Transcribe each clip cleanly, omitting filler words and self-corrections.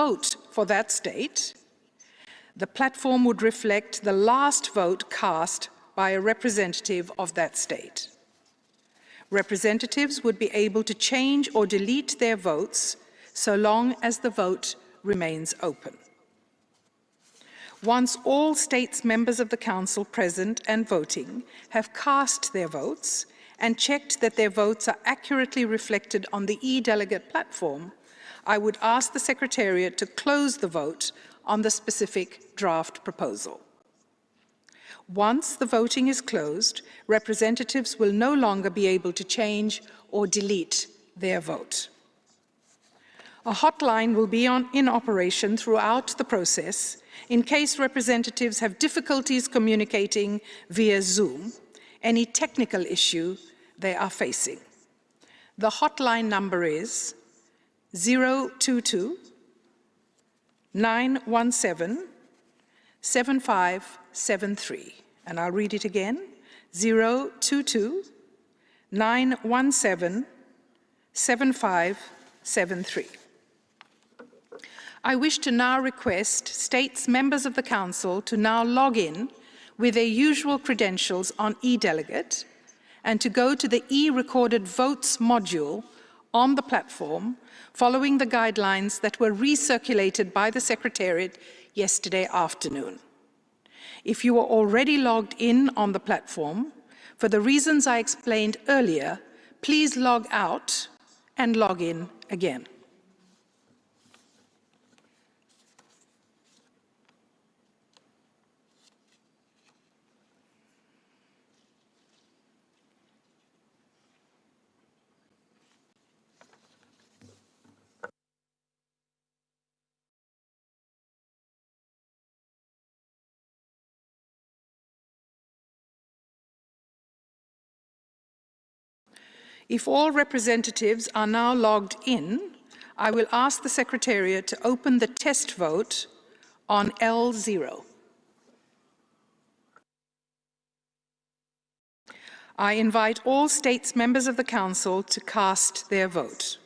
vote for that state, the platform would reflect the last vote cast by a representative of that state. Representatives would be able to change or delete their votes so long as the vote remains open. Once all states members of the Council present and voting have cast their votes and checked that their votes are accurately reflected on the e-delegate platform, I would ask the Secretariat to close the vote on the specific draft proposal. Once the voting is closed, representatives will no longer be able to change or delete their vote. A hotline will be in operation throughout the process in case representatives have difficulties communicating via Zoom, any technical issue they are facing. The hotline number is 022 917 7573. And I'll read it again, 022 917 7573. I wish to now request states members of the Council to now log in with their usual credentials on eDelegate and to go to the e-recorded votes module on the platform following the guidelines that were recirculated by the Secretariat yesterday afternoon. If you are already logged in on the platform, for the reasons I explained earlier, please log out and log in again. If all representatives are now logged in, I will ask the Secretariat to open the test vote on L0. I invite all states members of the Council to cast their vote.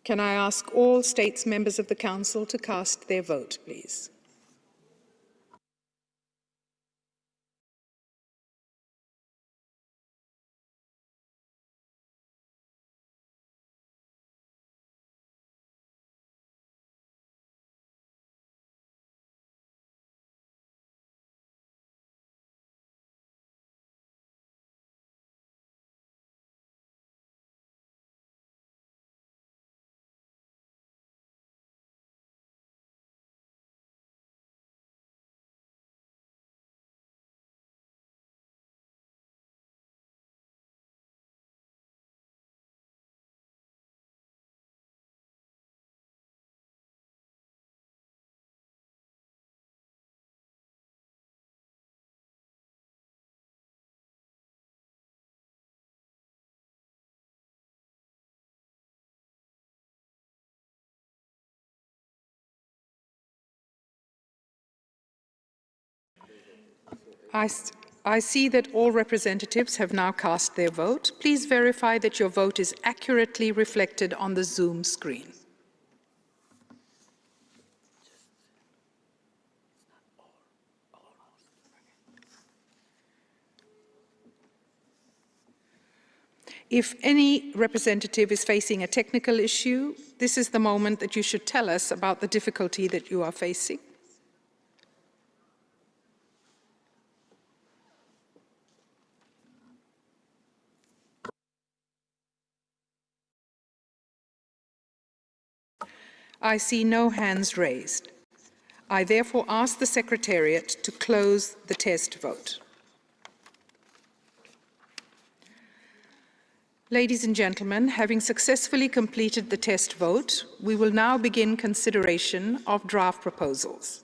Can I ask all states members of the Council to cast their vote, please? I see that all representatives have now cast their vote. Please verify that your vote is accurately reflected on the Zoom screen. If any representative is facing a technical issue, this is the moment that you should tell us about the difficulty that you are facing. I see no hands raised. I therefore ask the Secretariat to close the test vote. Ladies and gentlemen, having successfully completed the test vote, we will now begin consideration of draft proposals.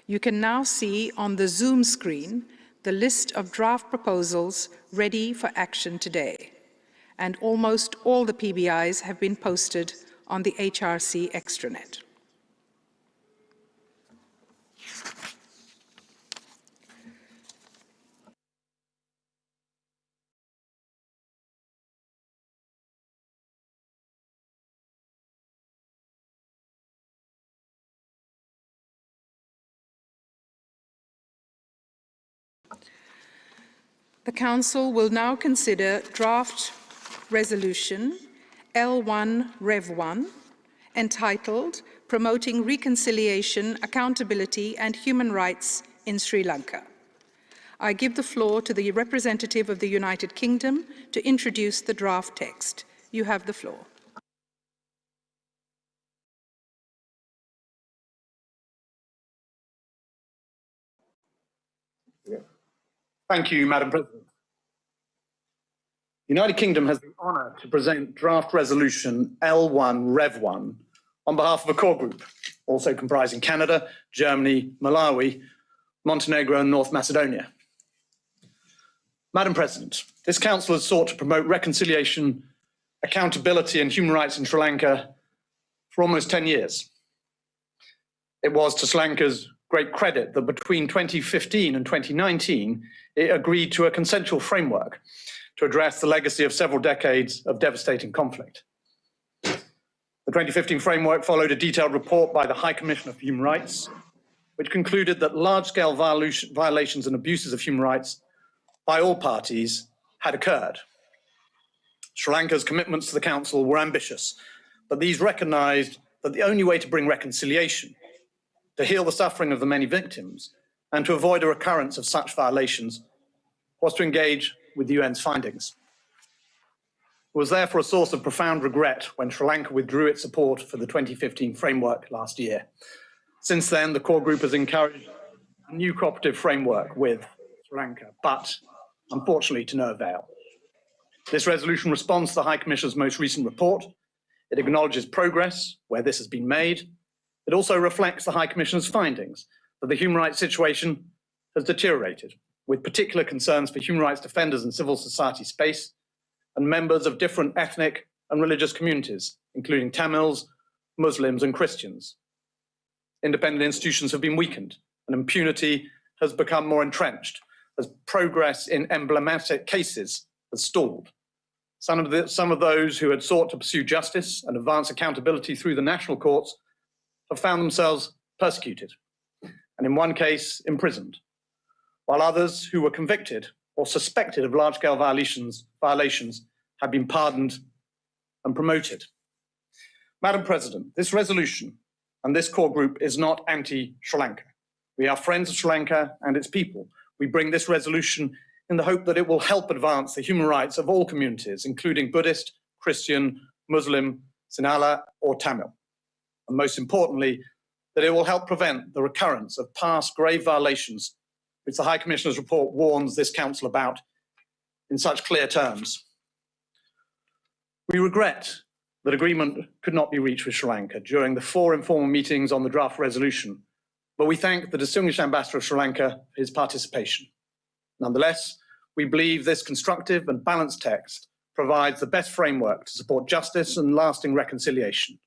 You can now see on the Zoom screen the list of draft proposals ready for action today, and almost all the PBIs have been posted on the HRC extranet. The Council will now consider draft resolution L1 Rev 1, entitled Promoting Reconciliation, Accountability and Human Rights in Sri Lanka. I give the floor to the representative of the United Kingdom to introduce the draft text. You have the floor. Thank you, Madam President. The United Kingdom has the honour to present draft resolution L1 Rev 1 on behalf of a core group, also comprising Canada, Germany, Malawi, Montenegro and North Macedonia. Madam President, this Council has sought to promote reconciliation, accountability and human rights in Sri Lanka for almost 10 years. It was to Sri Lanka's great credit that between 2015 and 2019, it agreed to a consensual framework to address the legacy of several decades of devastating conflict. The 2015 framework followed a detailed report by the High Commissioner for Human Rights, which concluded that large-scale violations and abuses of human rights by all parties had occurred. Sri Lanka's commitments to the Council were ambitious, but these recognised that the only way to bring reconciliation, to heal the suffering of the many victims, and to avoid a recurrence of such violations was to engage with the UN's findings. It was therefore a source of profound regret when Sri Lanka withdrew its support for the 2015 framework last year. Since then, the core group has encouraged a new cooperative framework with Sri Lanka, but unfortunately to no avail. This resolution responds to the High Commissioner's most recent report. It acknowledges progress where this has been made. It also reflects the High Commissioner's findings that the human rights situation has deteriorated, with particular concerns for human rights defenders in civil society space and members of different ethnic and religious communities, including Tamils, Muslims and Christians. Independent institutions have been weakened and impunity has become more entrenched as progress in emblematic cases has stalled. Some of those who had sought to pursue justice and advance accountability through the national courts have found themselves persecuted and in one case imprisoned, while others who were convicted or suspected of large-scale violations have been pardoned and promoted. Madam President, this resolution and this core group is not anti-Sri Lanka. We are friends of Sri Lanka and its people. We bring this resolution in the hope that it will help advance the human rights of all communities, including Buddhist, Christian, Muslim, Sinhala or Tamil. And most importantly, that it will help prevent the recurrence of past grave violations which the High Commissioner's report warns this Council about in such clear terms. We regret that agreement could not be reached with Sri Lanka during the 4 informal meetings on the draft resolution, but we thank the distinguished Ambassador of Sri Lanka for his participation. Nonetheless, we believe this constructive and balanced text provides the best framework to support justice and lasting reconciliation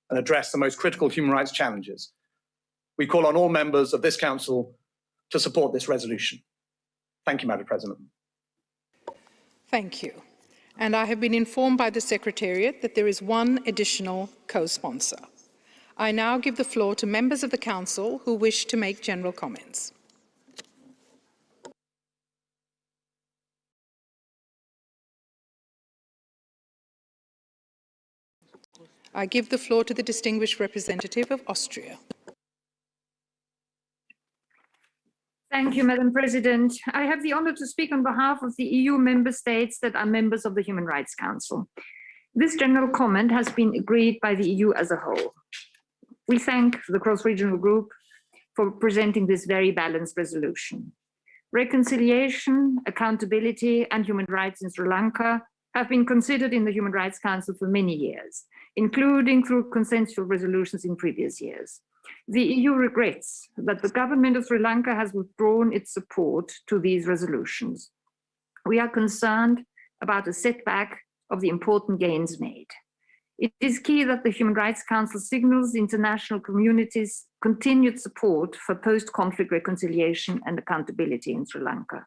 and address the most critical human rights challenges. We call on all members of this Council to support this resolution. Thank you, Madam President. Thank you. And I have been informed by the Secretariat that there is one additional co-sponsor. I now give the floor to members of the Council who wish to make general comments. I give the floor to the distinguished representative of Austria. Thank you, Madam President. I have the honor to speak on behalf of the EU member states that are members of the Human Rights Council. This general comment has been agreed by the EU as a whole. We thank the cross-regional group for presenting this very balanced resolution. Reconciliation, accountability, and human rights in Sri Lanka have been considered in the Human Rights Council for many years, including through consensual resolutions in previous years. The EU regrets that the government of Sri Lanka has withdrawn its support to these resolutions. We are concerned about a setback of the important gains made. It is key that the Human Rights Council signals the international community's continued support for post-conflict reconciliation and accountability in Sri Lanka.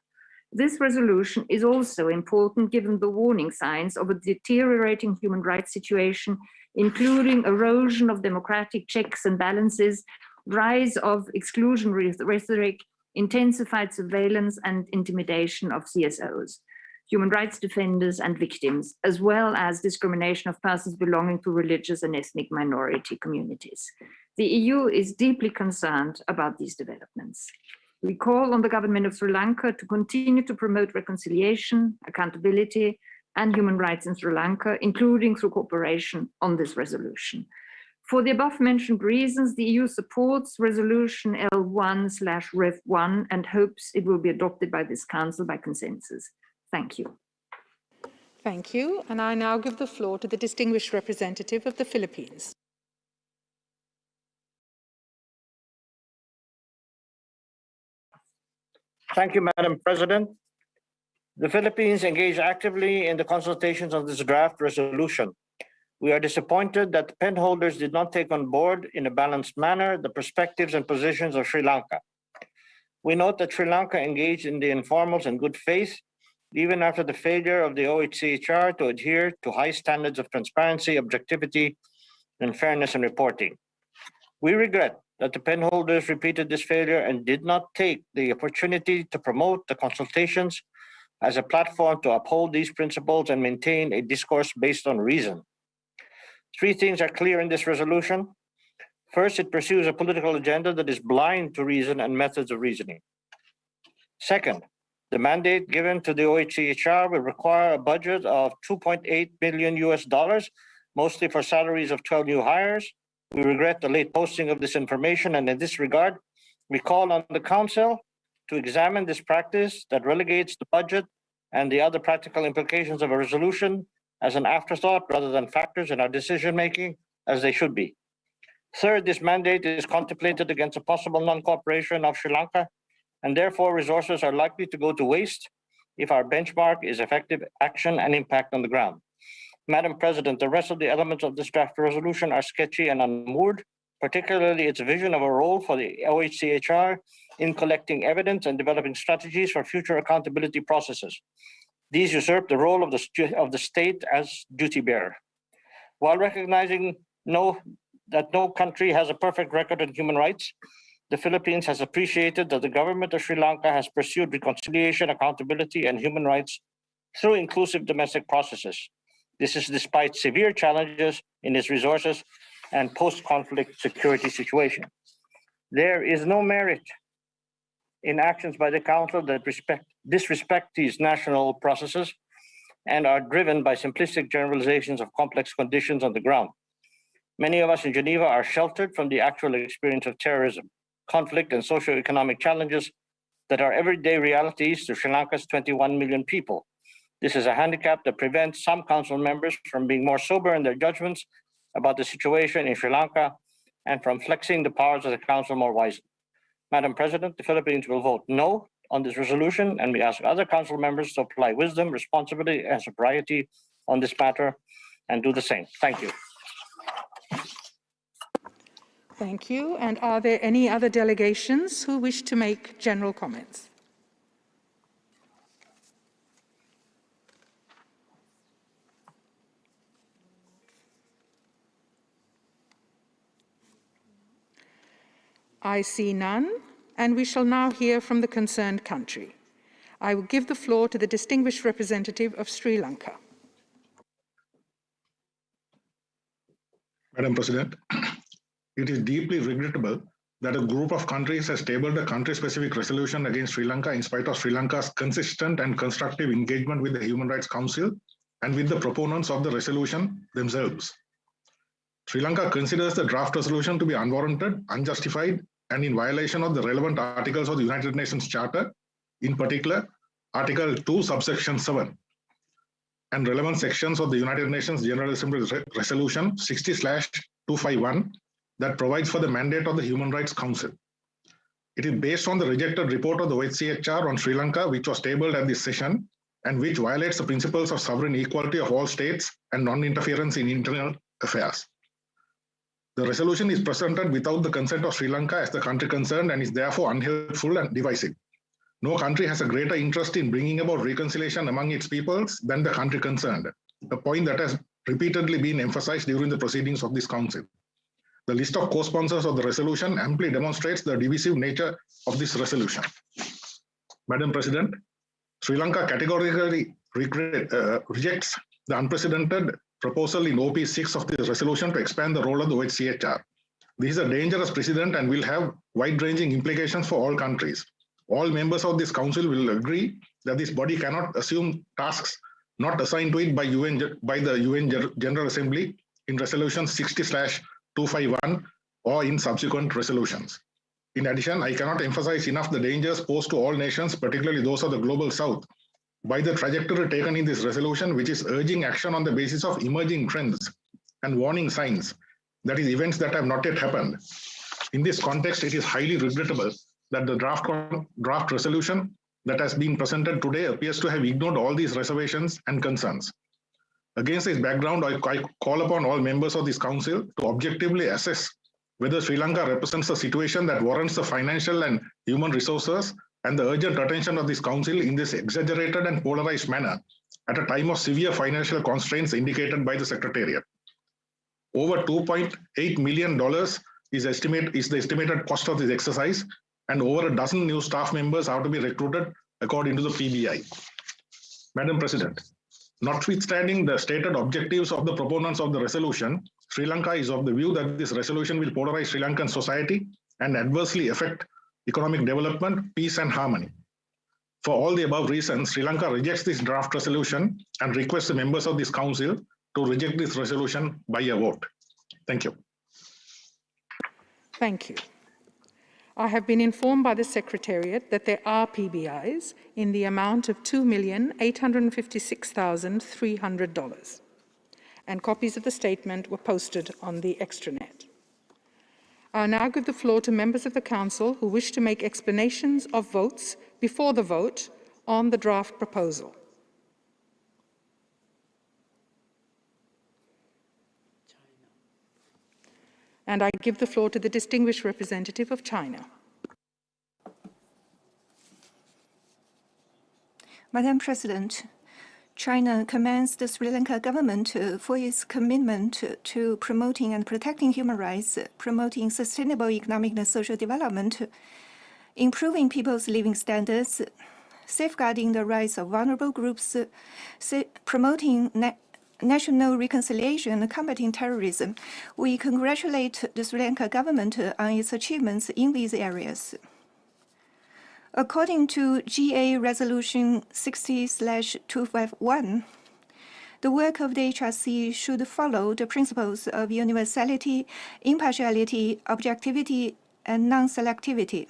This resolution is also important given the warning signs of a deteriorating human rights situation, including erosion of democratic checks and balances, rise of exclusionary rhetoric, intensified surveillance and intimidation of CSOs, human rights defenders and victims, as well as discrimination of persons belonging to religious and ethnic minority communities. The EU is deeply concerned about these developments. We call on the government of Sri Lanka to continue to promote reconciliation, accountability, and human rights in Sri Lanka, including through cooperation on this resolution. For the above mentioned reasons, the EU supports resolution L1/Rev1 and hopes it will be adopted by this Council by consensus. Thank you. Thank you. And I now give the floor to the distinguished representative of the Philippines. Thank you, Madam President. The Philippines engaged actively in the consultations on this draft resolution. We are disappointed that the pen holders did not take on board in a balanced manner the perspectives and positions of Sri Lanka. We note that Sri Lanka engaged in the informals in good faith, even after the failure of the OHCHR to adhere to high standards of transparency, objectivity, and fairness in reporting. We regret that the pen holders repeated this failure and did not take the opportunity to promote the consultations as a platform to uphold these principles and maintain a discourse based on reason. Three things are clear in this resolution. First, it pursues a political agenda that is blind to reason and methods of reasoning. Second, the mandate given to the OHCHR will require a budget of $2.8 billion, mostly for salaries of 12 new hires. We regret the late posting of this information, and in this regard, we call on the Council to examine this practice that relegates the budget and the other practical implications of a resolution as an afterthought rather than factors in our decision-making as they should be. Third, this mandate is contemplated against a possible non-cooperation of Sri Lanka, and therefore resources are likely to go to waste if our benchmark is effective action and impact on the ground. Madam President, the rest of the elements of this draft resolution are sketchy and unmoored, particularly its vision of a role for the OHCHR in collecting evidence and developing strategies for future accountability processes. These usurp the role of the state as duty bearer. While recognizing that no country has a perfect record on human rights, the Philippines has appreciated that the government of Sri Lanka has pursued reconciliation, accountability, and human rights through inclusive domestic processes. This is despite severe challenges in its resources and post-conflict security situation. There is no merit in actions by the Council that disrespect these national processes and are driven by simplistic generalizations of complex conditions on the ground. Many of us in Geneva are sheltered from the actual experience of terrorism, conflict, and socioeconomic challenges that are everyday realities to Sri Lanka's 21 million people. This is a handicap that prevents some Council members from being more sober in their judgments about the situation in Sri Lanka and from flexing the powers of the Council more wisely. Madam President, the Philippines will vote no on this resolution, and we ask other Council members to apply wisdom, responsibility, and sobriety on this matter and do the same. Thank you. Thank you. And are there any other delegations who wish to make general comments? I see none, and we shall now hear from the concerned country. I will give the floor to the distinguished representative of Sri Lanka. Madam President, it is deeply regrettable that a group of countries has tabled a country-specific resolution against Sri Lanka in spite of Sri Lanka's consistent and constructive engagement with the Human Rights Council and with the proponents of the resolution themselves. Sri Lanka considers the draft resolution to be unwarranted, unjustified, and in violation of the relevant articles of the United Nations Charter, in particular, Article 2, subsection 7, and relevant sections of the United Nations General Assembly Resolution 60/251 that provides for the mandate of the Human Rights Council. It is based on the rejected report of the OHCHR on Sri Lanka, which was tabled at this session, and which violates the principles of sovereign equality of all states and non-interference in internal affairs. The resolution is presented without the consent of Sri Lanka as the country concerned and is therefore unhelpful and divisive. No country has a greater interest in bringing about reconciliation among its peoples than the country concerned, a point that has repeatedly been emphasized during the proceedings of this council. The list of co-sponsors of the resolution amply demonstrates the divisive nature of this resolution. Madam President, Sri Lanka categorically rejects the unprecedented proposal in OP 6 of this resolution to expand the role of the OHCHR. This is a dangerous precedent and will have wide-ranging implications for all countries. All members of this council will agree that this body cannot assume tasks not assigned to it by the UN General Assembly in Resolution 60/251 or in subsequent resolutions. In addition, I cannot emphasize enough the dangers posed to all nations, particularly those of the Global South, by the trajectory taken in this resolution, which is urging action on the basis of emerging trends and warning signs, that is, events that have not yet happened. In this context, it is highly regrettable that the draft resolution that has been presented today appears to have ignored all these reservations and concerns. Against this background, I call upon all members of this council to objectively assess whether Sri Lanka represents a situation that warrants the financial and human resources and the urgent attention of this council in this exaggerated and polarized manner at a time of severe financial constraints indicated by the Secretariat. Over $2.8 million is the estimated cost of this exercise, and over a dozen new staff members are to be recruited according to the PBI. Madam President, notwithstanding the stated objectives of the proponents of the resolution, Sri Lanka is of the view that this resolution will polarize Sri Lankan society and adversely affect economic development, peace, and harmony. For all the above reasons, Sri Lanka rejects this draft resolution and requests the members of this council to reject this resolution by a vote. Thank you. Thank you. I have been informed by the Secretariat that there are PBIs in the amount of $2,856,300, and copies of the statement were posted on the extranet. I'll now give the floor to members of the Council who wish to make explanations of votes before the vote on the draft proposal. And I give the floor to the distinguished representative of China. Madam President, China commends the Sri Lanka government for its commitment to promoting and protecting human rights, promoting sustainable economic and social development, improving people's living standards, safeguarding the rights of vulnerable groups, promoting national reconciliation and combating terrorism. We congratulate the Sri Lanka government on its achievements in these areas. According to GA Resolution 60/251, the work of the HRC should follow the principles of universality, impartiality, objectivity, and non-selectivity.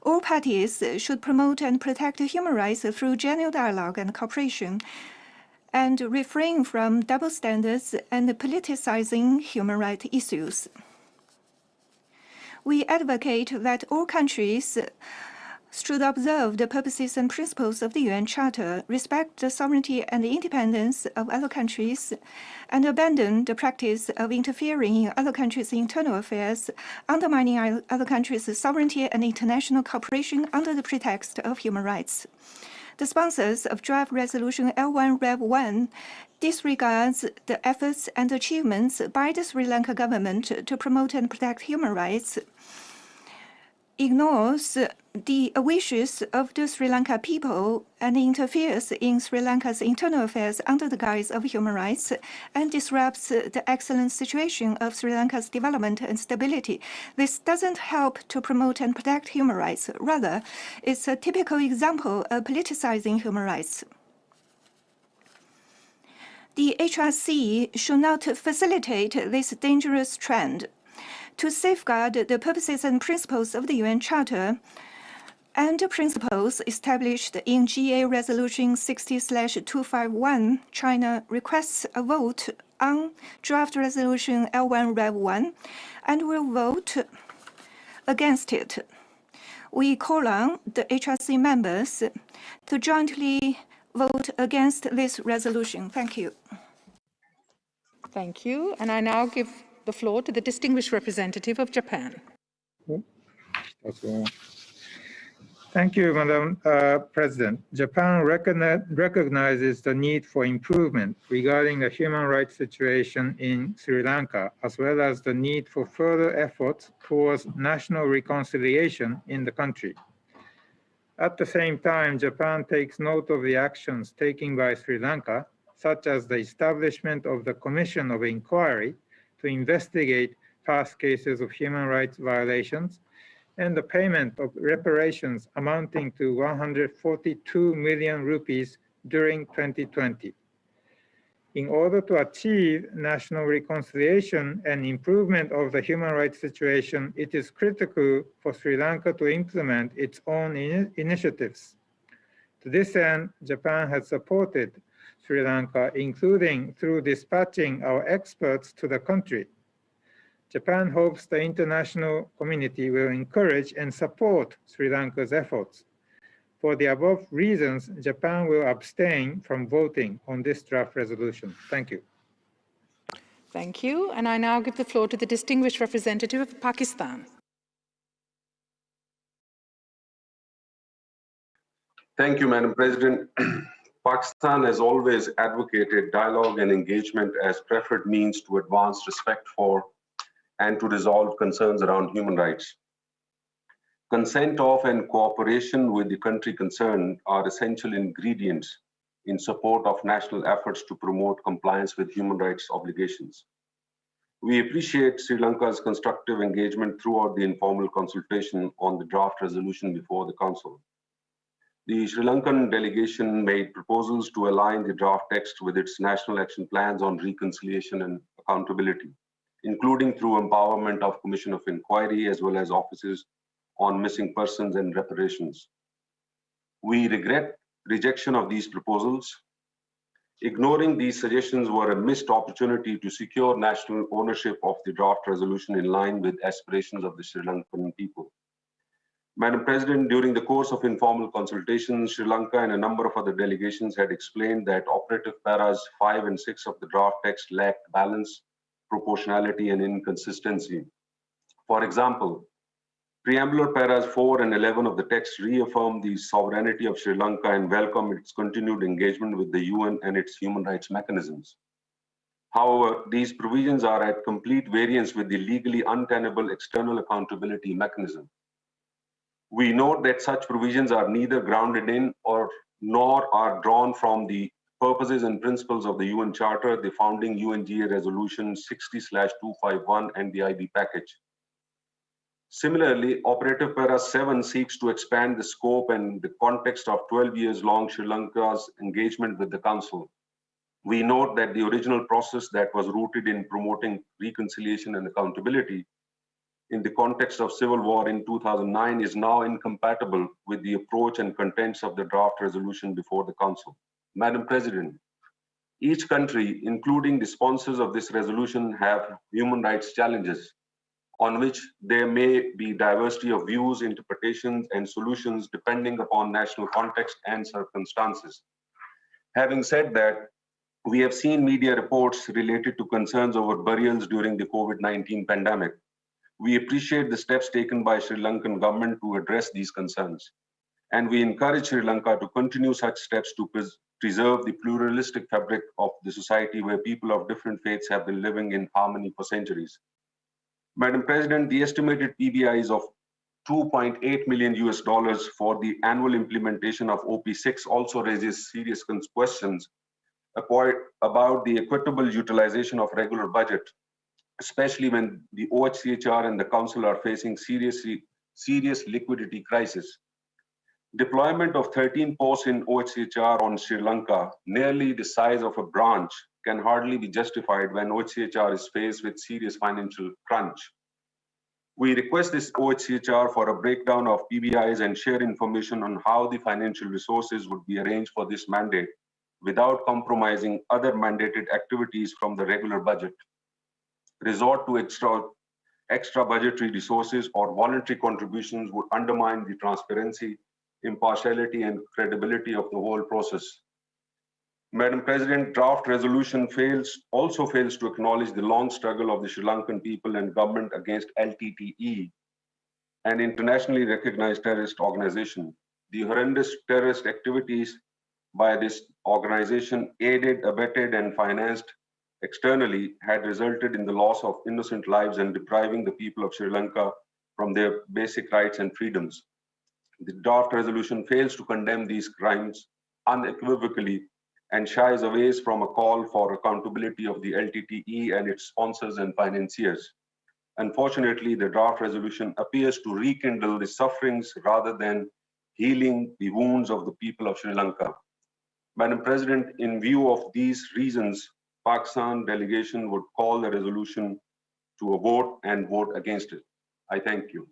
All parties should promote and protect human rights through genuine dialogue and cooperation, and refrain from double standards and politicizing human rights issues. We advocate that all countries should observe the purposes and principles of the UN Charter, respect the sovereignty and the independence of other countries, and abandon the practice of interfering in other countries' internal affairs, undermining other countries' sovereignty and international cooperation under the pretext of human rights. The sponsors of draft resolution L1 Rev 1 disregards the efforts and achievements by the Sri Lanka government to promote and protect human rights, ignores the wishes of the Sri Lanka people, and interferes in Sri Lanka's internal affairs under the guise of human rights, and disrupts the excellent situation of Sri Lanka's development and stability. This doesn't help to promote and protect human rights. Rather, it's a typical example of politicizing human rights. The HRC should not facilitate this dangerous trend. To safeguard the purposes and principles of the UN Charter and the principles established in GA Resolution 60/251, China requests a vote on draft resolution L1 Rev 1 and will vote against it. We call on the HRC members to jointly vote against this resolution. Thank you. Thank you. And I now give the floor to the distinguished representative of Japan. Thank you, Madam President. Japan recognizes the need for improvement regarding the human rights situation in Sri Lanka, as well as the need for further efforts towards national reconciliation in the country. At the same time, Japan takes note of the actions taken by Sri Lanka, such as the establishment of the Commission of Inquiry to investigate past cases of human rights violations, and the payment of reparations amounting to 142 million rupees during 2020. In order to achieve national reconciliation and improvement of the human rights situation, it is critical for Sri Lanka to implement its own initiatives. To this end, Japan has supported Sri Lanka, including through dispatching our experts to the country. Japan hopes the international community will encourage and support Sri Lanka's efforts. For the above reasons, Japan will abstain from voting on this draft resolution. Thank you. Thank you. And I now give the floor to the distinguished representative of Pakistan. Thank you, Madam President. Pakistan has always advocated dialogue and engagement as preferred means to advance respect for and to resolve concerns around human rights. Consent of and cooperation with the country concerned are essential ingredients in support of national efforts to promote compliance with human rights obligations. We appreciate Sri Lanka's constructive engagement throughout the informal consultation on the draft resolution before the Council. The Sri Lankan delegation made proposals to align the draft text with its national action plans on reconciliation and accountability, including through empowerment of Commission of Inquiry as well as offices on missing persons and reparations. We regret rejection of these proposals. Ignoring these suggestions were a missed opportunity to secure national ownership of the draft resolution in line with aspirations of the Sri Lankan people. Madam President, during the course of informal consultations, Sri Lanka and a number of other delegations had explained that operative paras 5 and 6 of the draft text lacked balance, proportionality, and inconsistency. For example, preambular paras 4 and 11 of the text reaffirm the sovereignty of Sri Lanka and welcome its continued engagement with the UN and its human rights mechanisms. However, these provisions are at complete variance with the legally untenable external accountability mechanism. We note that such provisions are neither grounded in nor are drawn from the purposes and principles of the UN Charter, the founding UNGA Resolution 60/251, and the IB package. Similarly, Operative Para 7 seeks to expand the scope and the context of 12 years long Sri Lanka's engagement with the Council. We note that the original process that was rooted in promoting reconciliation and accountability in the context of civil war in 2009 is now incompatible with the approach and contents of the draft resolution before the Council. Madam President, each country, including the sponsors of this resolution, have human rights challenges on which there may be diversity of views, interpretations, and solutions depending upon national context and circumstances. Having said that, we have seen media reports related to concerns over burials during the COVID-19 pandemic. We appreciate the steps taken by Sri Lankan government to address these concerns. and we encourage Sri Lanka to continue such steps to preserve the pluralistic fabric of the society where people of different faiths have been living in harmony for centuries. Madam President, the estimated PBIs of $2.8 million for the annual implementation of OP6 also raises serious questions about the equitable utilization of regular budget, especially when the OHCHR and the Council are facing serious liquidity crisis. Deployment of 13 posts in OHCHR on Sri Lanka, nearly the size of a branch, can hardly be justified when OHCHR is faced with serious financial crunch. We request this OHCHR for a breakdown of PBIs and share information on how the financial resources would be arranged for this mandate without compromising other mandated activities from the regular budget. Resort to extra budgetary resources or voluntary contributions would undermine the transparency, impartiality, and credibility of the whole process. Madam President, draft resolution also fails to acknowledge the long struggle of the Sri Lankan people and government against LTTE, an internationally recognized terrorist organization. The horrendous terrorist activities by this organization, aided, abetted, and financed externally, had resulted in the loss of innocent lives and depriving the people of Sri Lanka from their basic rights and freedoms. The draft resolution fails to condemn these crimes unequivocally and shies away from a call for accountability of the LTTE and its sponsors and financiers. Unfortunately, the draft resolution appears to rekindle the sufferings rather than healing the wounds of the people of Sri Lanka. Madam President, in view of these reasons, Pakistan delegation would call the resolution to a vote and vote against it. I thank you.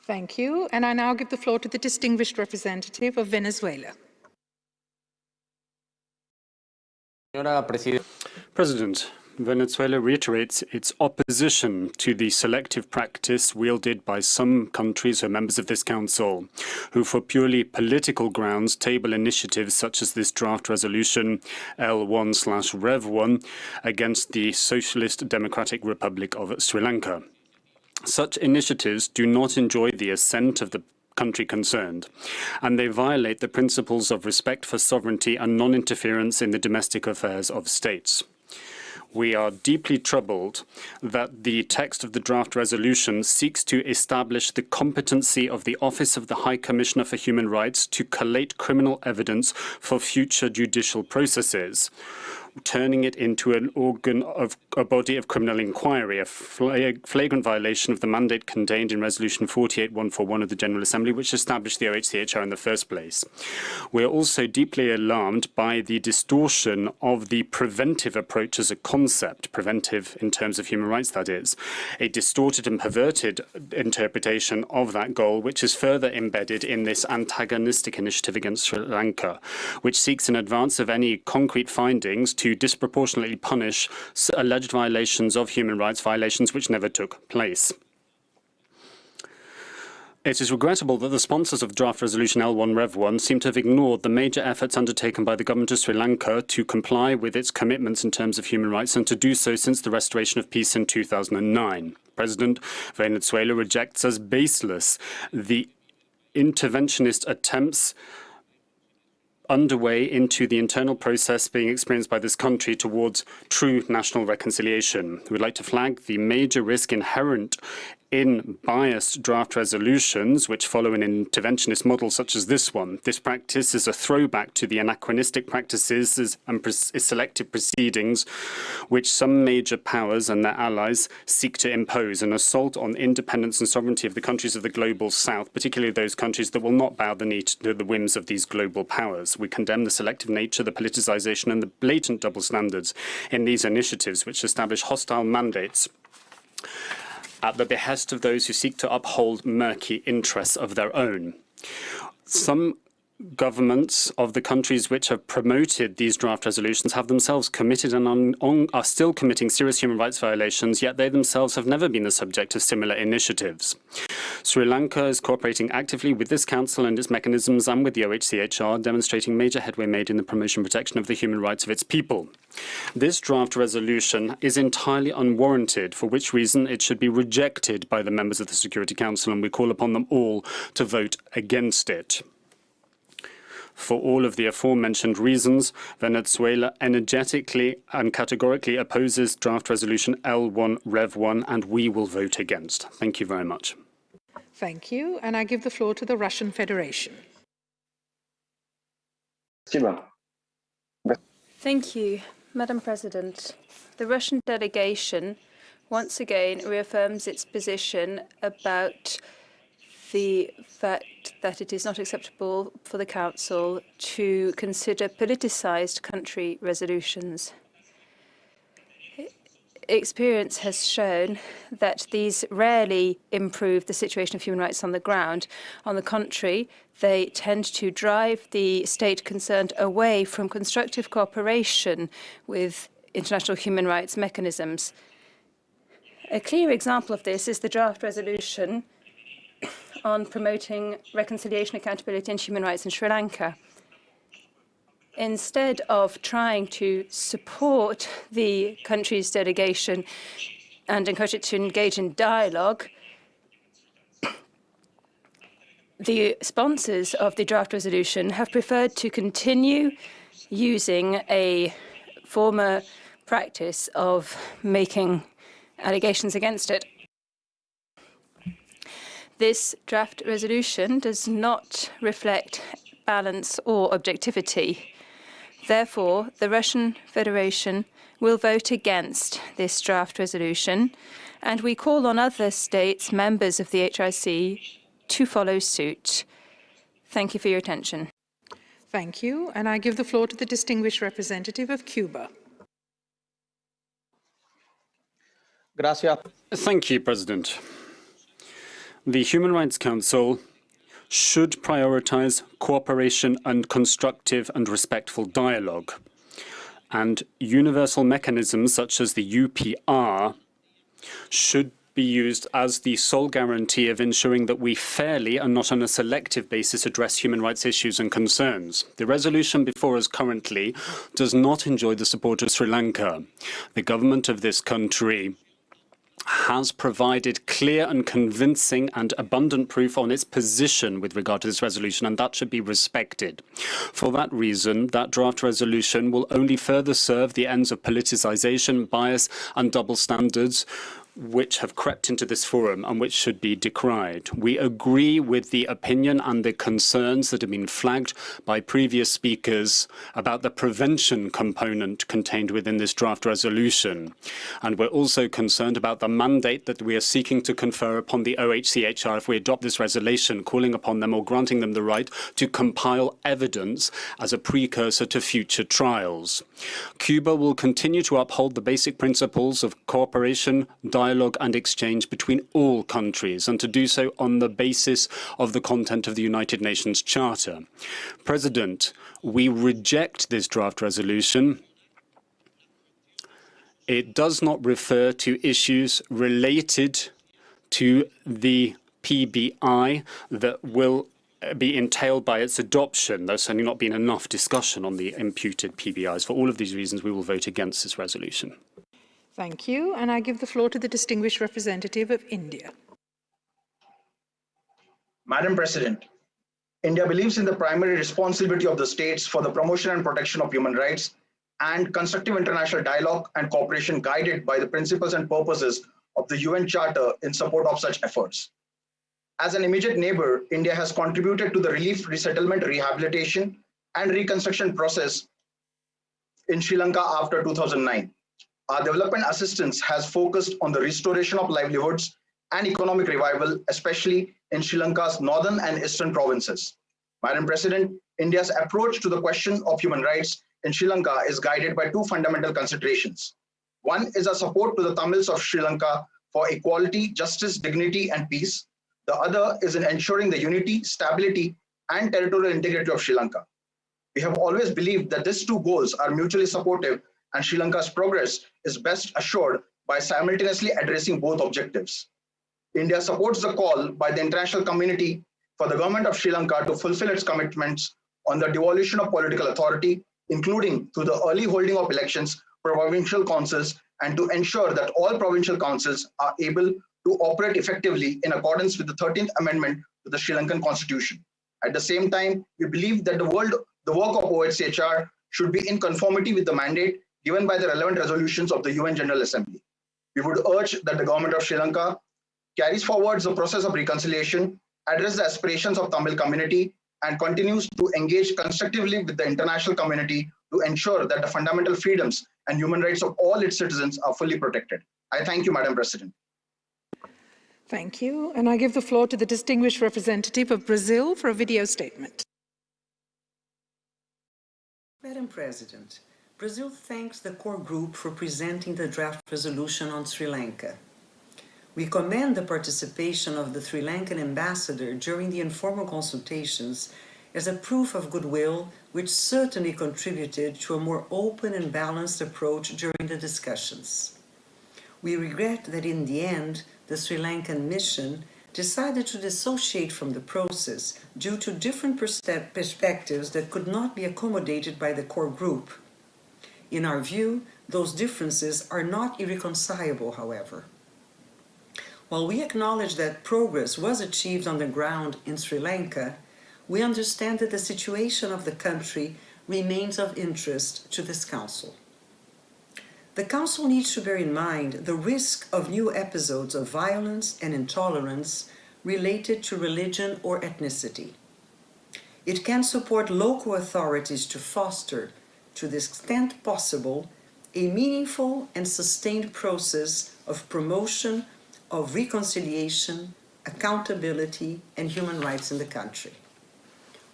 Thank you. And I now give the floor to the distinguished representative of Venezuela. President, Venezuela reiterates its opposition to the selective practice wielded by some countries who are members of this council, who for purely political grounds table initiatives such as this draft resolution L1/Rev1 against the Socialist Democratic Republic of Sri Lanka. Such initiatives do not enjoy the assent of the country concerned, and they violate the principles of respect for sovereignty and non-interference in the domestic affairs of states. We are deeply troubled that the text of the draft resolution seeks to establish the competency of the Office of the High Commissioner for Human Rights to collate criminal evidence for future judicial processes, turning it into a body of criminal inquiry, a flagrant violation of the mandate contained in Resolution 48141 of the General Assembly, which established the OHCHR in the first place. We are also deeply alarmed by the distortion of the preventive approach as a concept, preventive in terms of human rights, that is, a distorted and perverted interpretation of that goal, which is further embedded in this antagonistic initiative against Sri Lanka, which seeks in advance of any concrete findings to disproportionately punish alleged violations of human rights, violations which never took place. It is regrettable that the sponsors of draft resolution L1/Rev1 seem to have ignored the major efforts undertaken by the government of Sri Lanka to comply with its commitments in terms of human rights, and to do so since the restoration of peace in 2009. President, Venezuela rejects as baseless the interventionist attempts underway into the internal process being experienced by this country towards true national reconciliation. We would like to flag the major risk inherent in biased draft resolutions which follow an interventionist model such as this one. This practice is a throwback to the anachronistic practices and selective proceedings which some major powers and their allies seek to impose, an assault on independence and sovereignty of the countries of the global south, particularly those countries that will not bow the knee to the whims of these global powers. We condemn the selective nature, the politicization, and the blatant double standards in these initiatives which establish hostile mandates at the behest of those who seek to uphold murky interests of their own. Some governments of the countries which have promoted these draft resolutions have themselves committed and are still committing serious human rights violations, yet they themselves have never been the subject of similar initiatives. Sri Lanka is cooperating actively with this council and its mechanisms and with the OHCHR, demonstrating major headway made in the promotion and protection of the human rights of its people. This draft resolution is entirely unwarranted, for which reason it should be rejected by the members of the Security Council, and we call upon them all to vote against it. For all of the aforementioned reasons, Venezuela energetically and categorically opposes draft resolution L1 Rev 1, and we will vote against. Thank you very much. Thank you. And I give the floor to the Russian Federation. Thank you, Madam President. The Russian delegation once again reaffirms its position about the fact that it is not acceptable for the Council to consider politicized country resolutions. Experience has shown that these rarely improve the situation of human rights on the ground. On the contrary, they tend to drive the state concerned away from constructive cooperation with international human rights mechanisms. A clear example of this is the draft resolution on promoting reconciliation, accountability and human rights in Sri Lanka. Instead of trying to support the country's delegation and encourage it to engage in dialogue, the sponsors of the draft resolution have preferred to continue using a former practice of making allegations against it. This draft resolution does not reflect balance or objectivity. Therefore, the Russian Federation will vote against this draft resolution, and we call on other states, members of the HRC, to follow suit. Thank you for your attention. Thank you. And I give the floor to the distinguished representative of Cuba. Gracias. Thank you, President. The Human Rights Council should prioritize cooperation and constructive and respectful dialogue. And universal mechanisms such as the UPR should be used as the sole guarantee of ensuring that we fairly and not on a selective basis address human rights issues and concerns. The resolution before us currently does not enjoy the support of Sri Lanka. The government of this country has provided clear and convincing and abundant proof on its position with regard to this resolution, and that should be respected. For that reason, that draft resolution will only further serve the ends of politicization, bias and double standards which have crept into this forum and which should be decried. We agree with the opinion and the concerns that have been flagged by previous speakers about the prevention component contained within this draft resolution. And we're also concerned about the mandate that we are seeking to confer upon the OHCHR if we adopt this resolution, calling upon them or granting them the right to compile evidence as a precursor to future trials. Cuba will continue to uphold the basic principles of cooperation, dialogue and exchange between all countries, and to do so on the basis of the content of the United Nations Charter. President, we reject this draft resolution. It does not refer to issues related to the PBI that will be entailed by its adoption. There's certainly not been enough discussion on the imputed PBIs. For all of these reasons, we will vote against this resolution. Thank you. And I give the floor to the distinguished representative of India. Madam President, India believes in the primary responsibility of the states for the promotion and protection of human rights and constructive international dialogue and cooperation guided by the principles and purposes of the UN Charter in support of such efforts. As an immediate neighbor, India has contributed to the relief, resettlement, rehabilitation, and reconstruction process in Sri Lanka after 2009. Our development assistance has focused on the restoration of livelihoods and economic revival, especially in Sri Lanka's northern and eastern provinces. Madam President, India's approach to the question of human rights in Sri Lanka is guided by two fundamental considerations. One is a support to the Tamils of Sri Lanka for equality, justice, dignity, and peace. The other is in ensuring the unity, stability, and territorial integrity of Sri Lanka. We have always believed that these two goals are mutually supportive and Sri Lanka's progress is best assured by simultaneously addressing both objectives. India supports the call by the international community for the government of Sri Lanka to fulfill its commitments on the devolution of political authority, including through the early holding of elections for provincial councils, and to ensure that all provincial councils are able to operate effectively in accordance with the 13th Amendment to the Sri Lankan Constitution. At the same time, we believe that the work of OHCHR should be in conformity with the mandate given by the relevant resolutions of the UN General Assembly. We would urge that the government of Sri Lanka carries forward the process of reconciliation, address the aspirations of Tamil community, and continues to engage constructively with the international community to ensure that the fundamental freedoms and human rights of all its citizens are fully protected. I thank you, Madam President. Thank you. And I give the floor to the distinguished representative of Brazil for a video statement. Madam President, Brazil thanks the core group for presenting the draft resolution on Sri Lanka. We commend the participation of the Sri Lankan ambassador during the informal consultations as a proof of goodwill, which certainly contributed to a more open and balanced approach during the discussions. We regret that in the end, the Sri Lankan mission decided to dissociate from the process due to different perspectives that could not be accommodated by the core group. In our view, those differences are not irreconcilable, however. While we acknowledge that progress was achieved on the ground in Sri Lanka, we understand that the situation of the country remains of interest to this Council. The Council needs to bear in mind the risk of new episodes of violence and intolerance related to religion or ethnicity. It can support local authorities to foster, to the extent possible, a meaningful and sustained process of promotion of reconciliation, accountability, and human rights in the country.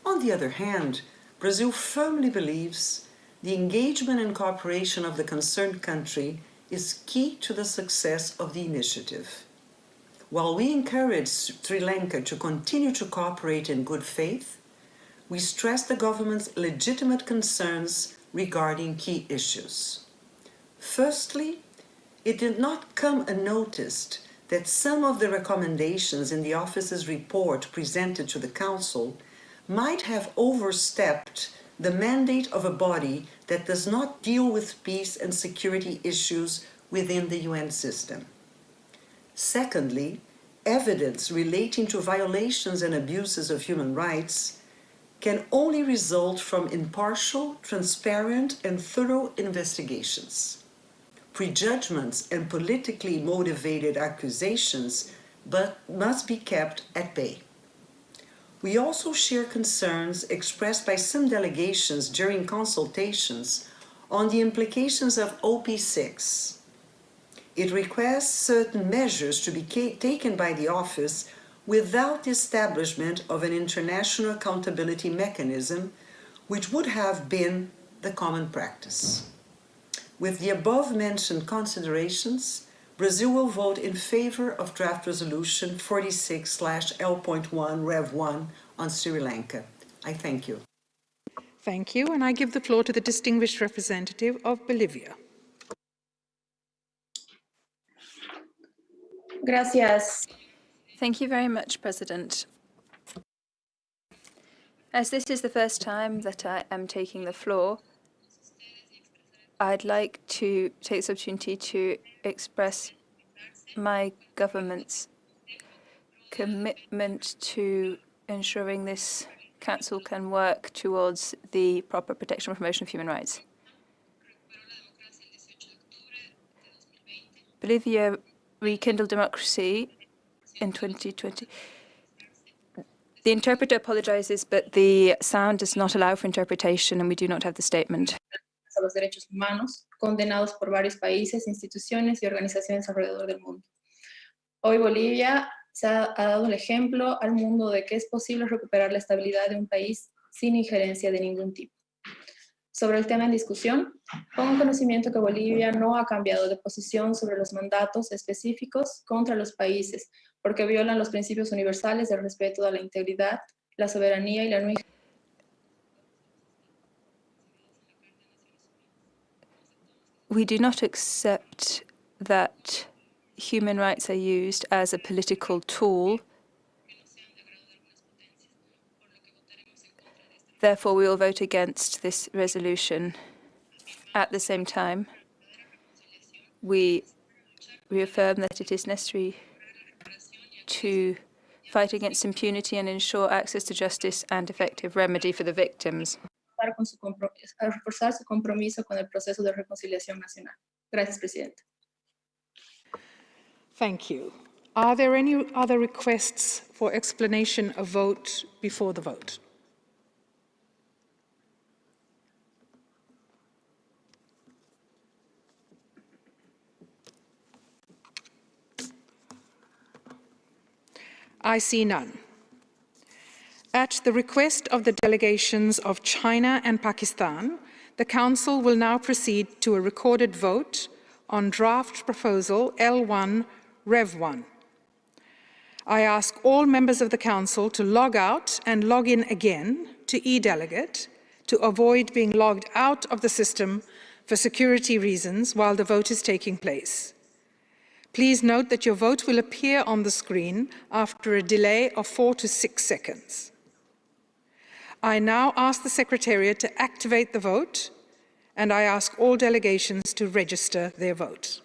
On the other hand, Brazil firmly believes the engagement and cooperation of the concerned country is key to the success of the initiative. While we encourage Sri Lanka to continue to cooperate in good faith, we stress the government's legitimate concerns regarding key issues. Firstly, it did not come unnoticed that some of the recommendations in the office's report presented to the Council might have overstepped the mandate of a body that does not deal with peace and security issues within the UN system. Secondly, evidence relating to violations and abuses of human rights can only result from impartial, transparent, and thorough investigations. Prejudgments and politically motivated accusations must be kept at bay. We also share concerns expressed by some delegations during consultations on the implications of OP6. It requests certain measures to be taken by the office without the establishment of an international accountability mechanism, which would have been the common practice. With the above-mentioned considerations, Brazil will vote in favor of draft resolution 46/L.1 Rev 1 on Sri Lanka. I thank you. Thank you, and I give the floor to the distinguished representative of Bolivia. Gracias. Thank you very much, President. As this is the first time that I am taking the floor, I'd like to take this opportunity to express my government's commitment to ensuring this Council can work towards the proper protection and promotion of human rights. Bolivia rekindled democracy in 2020. The interpreter apologizes, but the sound does not allow for interpretation, and we do not have the statement. A los derechos humanos, condenados por varios países, instituciones y organizaciones alrededor del mundo. Hoy Bolivia ha dado el ejemplo al mundo de que es posible recuperar la estabilidad de un país sin injerencia de ningún tipo. Sobre el tema en discusión, pongo en conocimiento que Bolivia no ha cambiado de posición sobre los mandatos específicos contra los países, porque violan los principios universales del respeto a la integridad, la soberanía y la no We do not accept that human rights are used as a political tool. Therefore, we will vote against this resolution. At the same time, we reaffirm that it is necessary to fight against impunity and ensure access to justice and effective remedy for the victims. a reforzar su compromiso con el proceso de reconciliación nacional. Gracias, Presidente. Thank you. Are there any other requests for explanation of vote before the vote? I see none. At the request of the delegations of China and Pakistan, the Council will now proceed to a recorded vote on draft proposal L1 Rev 1. I ask all members of the Council to log out and log in again to e-delegate to avoid being logged out of the system for security reasons while the vote is taking place. Please note that your vote will appear on the screen after a delay of 4 to 6 seconds. I now ask the Secretariat to activate the vote, and I ask all delegations to register their vote.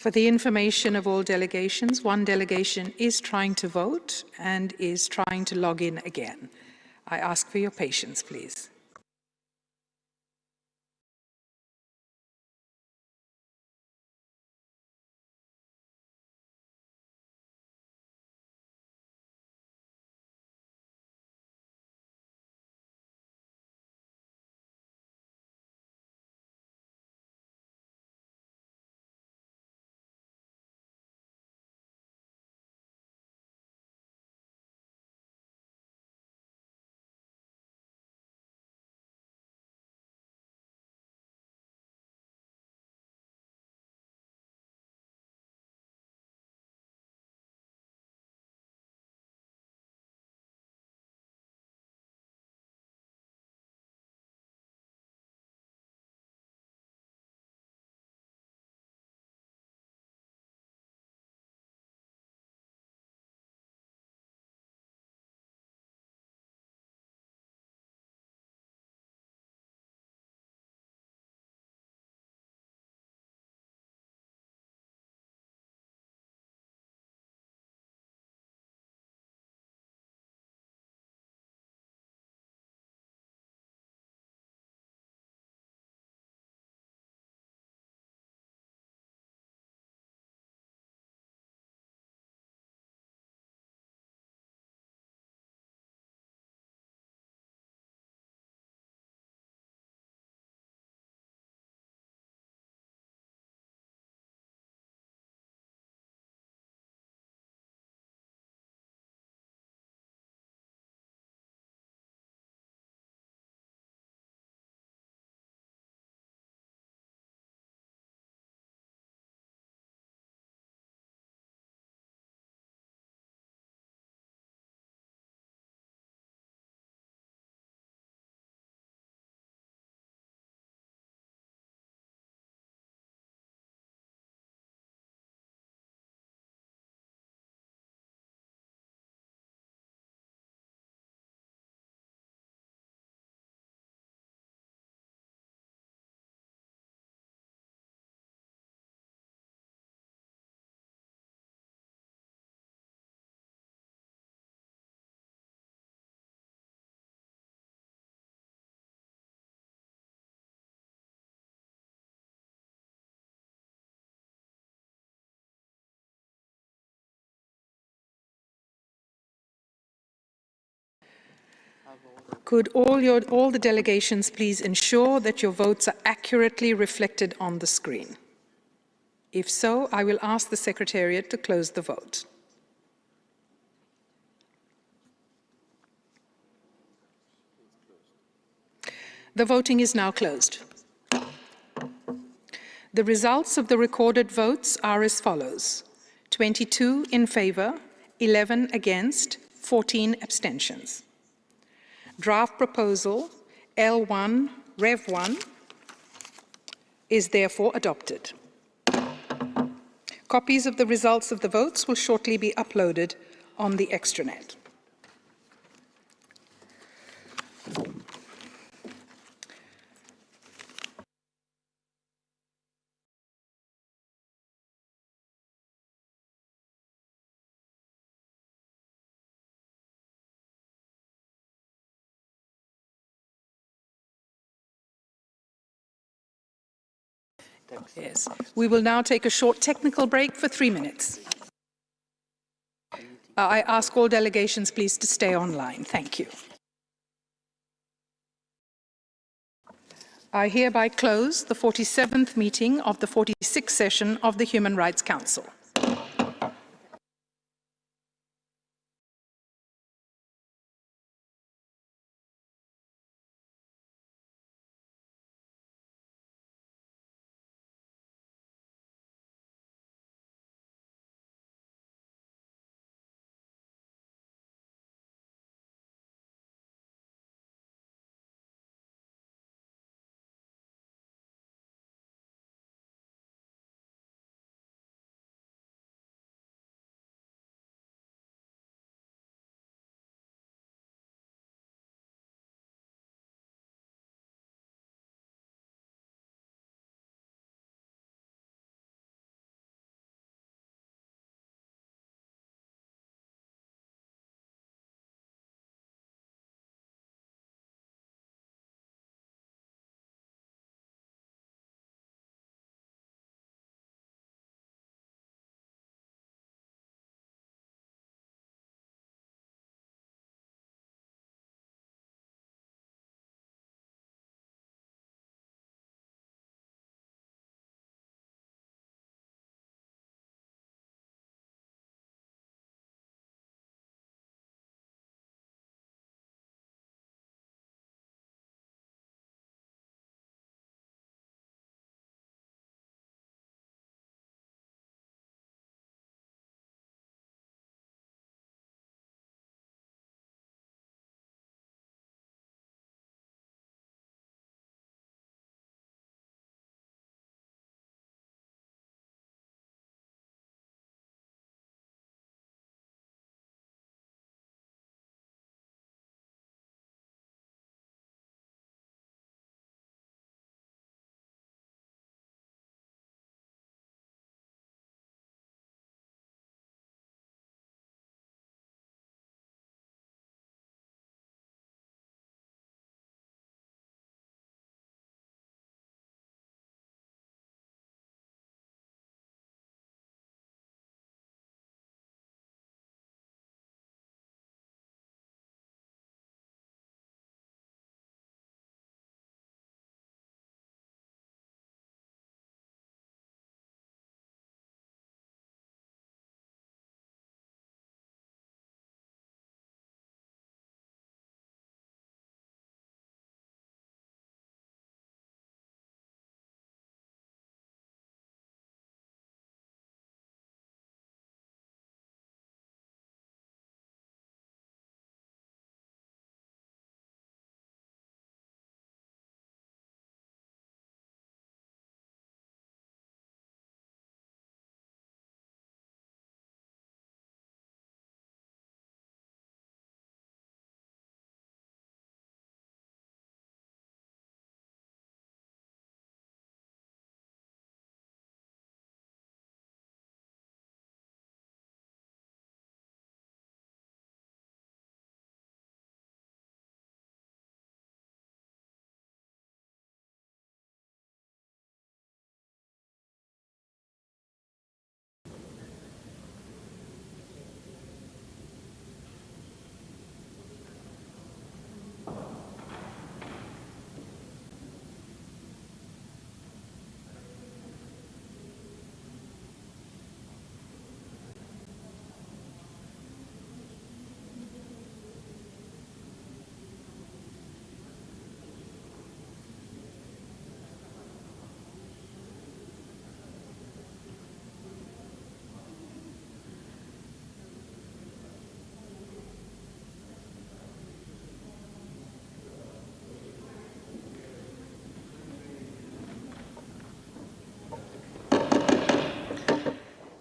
For the information of all delegations, one delegation is trying to vote and is trying to log in again. I ask for your patience, please. Could all the delegations please ensure that your votes are accurately reflected on the screen? If so, I will ask the Secretariat to close the vote. The voting is now closed. The results of the recorded votes are as follows: 22 in favour, 11 against, 14 abstentions. Draft proposal L1 Rev 1 is therefore adopted. Copies of the results of the votes will shortly be uploaded on the extranet. Yes. We will now take a short technical break for 3 minutes. I ask all delegations please to stay online. Thank you. I hereby close the 47th meeting of the 46th session of the Human Rights Council.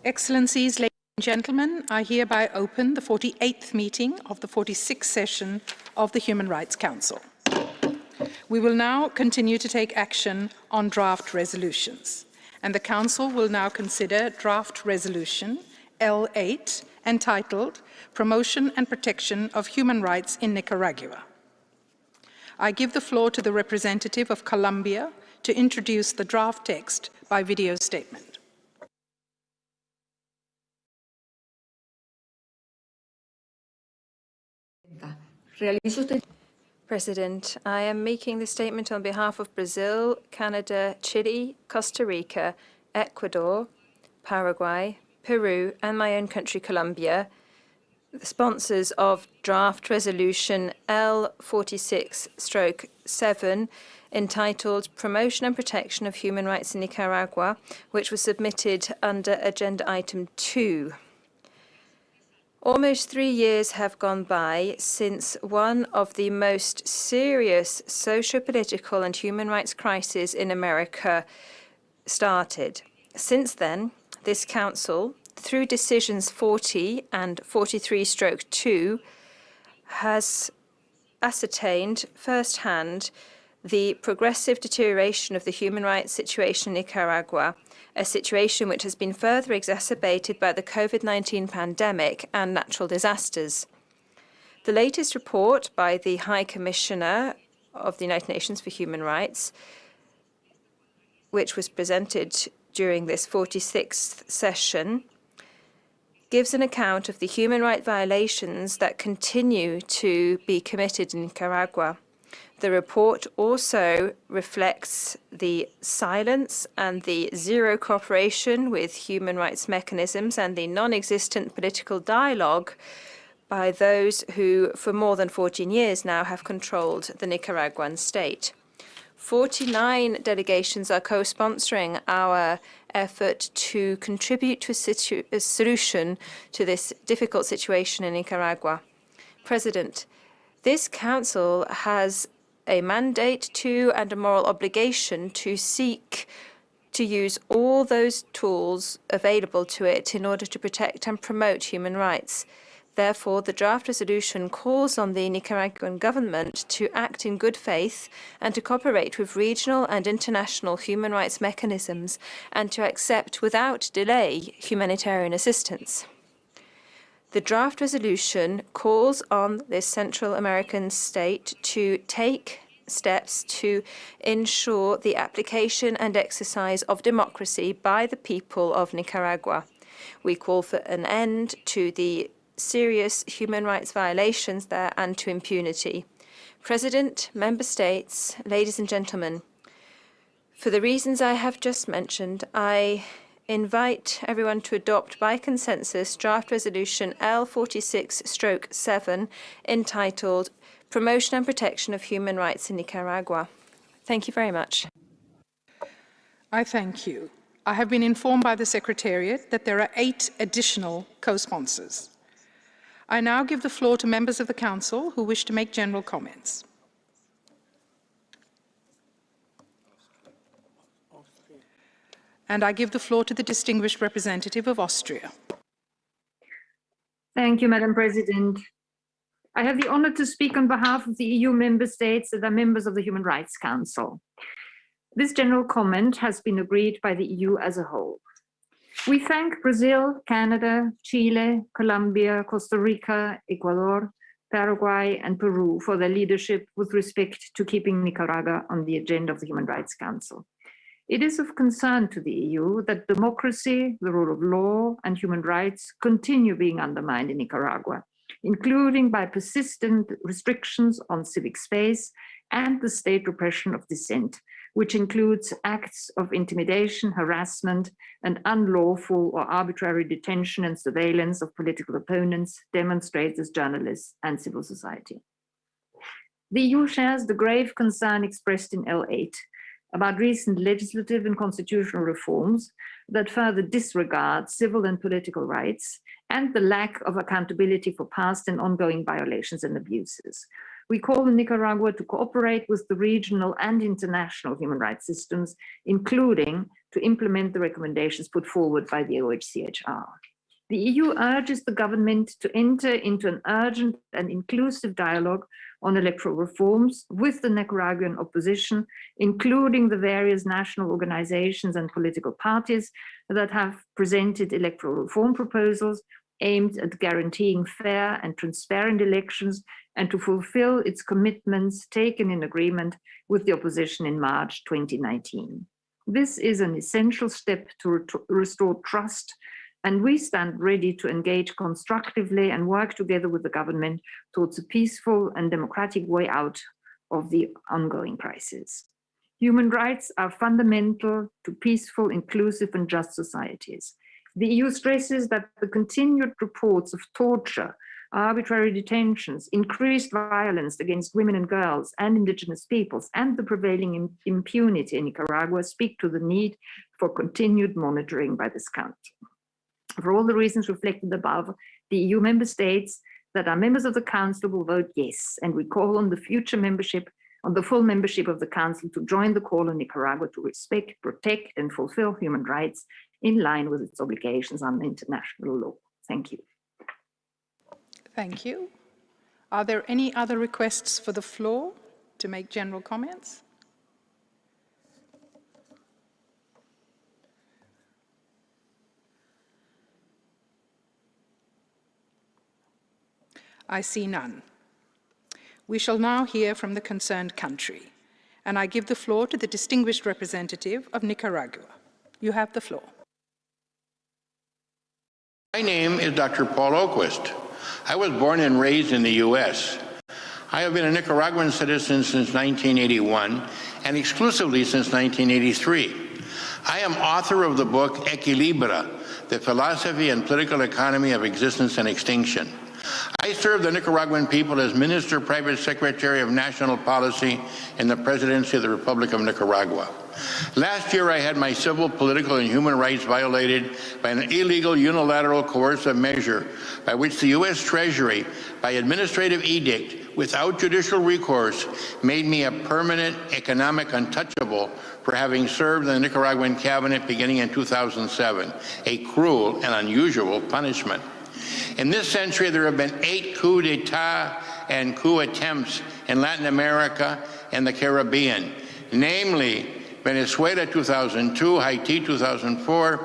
Excellencies, ladies and gentlemen, I hereby open the 48th meeting of the 46th session of the Human Rights Council. We will now continue to take action on draft resolutions, and the Council will now consider draft resolution L8 entitled Promotion and Protection of Human Rights in Nicaragua. I give the floor to the representative of Colombia to introduce the draft text by video statement. President, I am making this statement on behalf of Brazil, Canada, Chile, Costa Rica, Ecuador, Paraguay, Peru, and my own country, Colombia, the sponsors of draft resolution L46/7 entitled Promotion and Protection of Human Rights in Nicaragua, which was submitted under agenda item 2. Almost 3 years have gone by since one of the most serious socio-political and human rights crises in America started. Since then, this Council, through decisions 40 and 43/2, has ascertained firsthand the progressive deterioration of the human rights situation in Nicaragua, a situation which has been further exacerbated by the COVID-19 pandemic and natural disasters. The latest report by the High Commissioner of the United Nations for Human Rights, which was presented during this 46th session, gives an account of the human rights violations that continue to be committed in Nicaragua. The report also reflects the silence and the zero cooperation with human rights mechanisms and the non-existent political dialogue by those who, for more than 14 years now, have controlled the Nicaraguan state. 49 delegations are co-sponsoring our effort to contribute to a solution to this difficult situation in Nicaragua. President, this Council has a mandate to and a moral obligation to seek to use all those tools available to it in order to protect and promote human rights. Therefore, the draft resolution calls on the Nicaraguan government to act in good faith and to cooperate with regional and international human rights mechanisms and to accept without delay humanitarian assistance. The draft resolution calls on this Central American state to take steps to ensure the application and exercise of democracy by the people of Nicaragua. We call for an end to the serious human rights violations there and to impunity. President, member states, ladies and gentlemen, for the reasons I have just mentioned, I invite everyone to adopt by consensus draft resolution L46/7 entitled Promotion and Protection of Human Rights in Nicaragua. Thank you very much. I thank you. I have been informed by the Secretariat that there are 8 additional co-sponsors. I now give the floor to members of the Council who wish to make general comments. And I give the floor to the distinguished representative of Austria. Thank you, Madam President. I have the honor to speak on behalf of the EU member states that are members of the Human Rights Council. This general comment has been agreed by the EU as a whole. We thank Brazil, Canada, Chile, Colombia, Costa Rica, Ecuador, Paraguay, and Peru for their leadership with respect to keeping Nicaragua on the agenda of the Human Rights Council. It is of concern to the EU that democracy, the rule of law, and human rights continue being undermined in Nicaragua, including by persistent restrictions on civic space and the state repression of dissent, which includes acts of intimidation, harassment, and unlawful or arbitrary detention and surveillance of political opponents, demonstrators, journalists, and civil society. The EU shares the grave concern expressed in L8 about recent legislative and constitutional reforms that further disregard civil and political rights and the lack of accountability for past and ongoing violations and abuses. We call on Nicaragua to cooperate with the regional and international human rights systems, including to implement the recommendations put forward by the OHCHR. The EU urges the government to enter into an urgent and inclusive dialogue on electoral reforms with the Nicaraguan opposition, including the various national organizations and political parties that have presented electoral reform proposals aimed at guaranteeing fair and transparent elections and to fulfill its commitments taken in agreement with the opposition in March 2019. This is an essential step to restore trust, and we stand ready to engage constructively and work together with the government towards a peaceful and democratic way out of the ongoing crisis. Human rights are fundamental to peaceful, inclusive, and just societies. The EU stresses that the continued reports of torture, arbitrary detentions, increased violence against women and girls and indigenous peoples, and the prevailing impunity in Nicaragua speak to the need for continued monitoring by this Council. For all the reasons reflected above, the EU member states that are members of the Council will vote yes, and we call on the future membership, on the full membership of the Council to join the call on Nicaragua to respect, protect, and fulfill human rights in line with its obligations under international law. Thank you. Thank you. Are there any other requests for the floor to make general comments? I see none. We shall now hear from the concerned country, and I give the floor to the distinguished representative of Nicaragua. You have the floor. My name is Dr. Paul Oquist. I was born and raised in the U.S. I have been a Nicaraguan citizen since 1981 and exclusively since 1983. I am author of the book Equilibra, The Philosophy and Political Economy of Existence and Extinction. I serve the Nicaraguan people as Minister Private Secretary of National Policy in the Presidency of the Republic of Nicaragua. Last year, I had my civil, political, and human rights violated by an illegal, unilateral, coercive measure by which the U.S. Treasury, by administrative edict, without judicial recourse, made me a permanent economic untouchable for having served in the Nicaraguan cabinet beginning in 2007, a cruel and unusual punishment. In this century, there have been 8 coups d'etat and coup attempts in Latin America and the Caribbean, namely Venezuela 2002, Haiti 2004,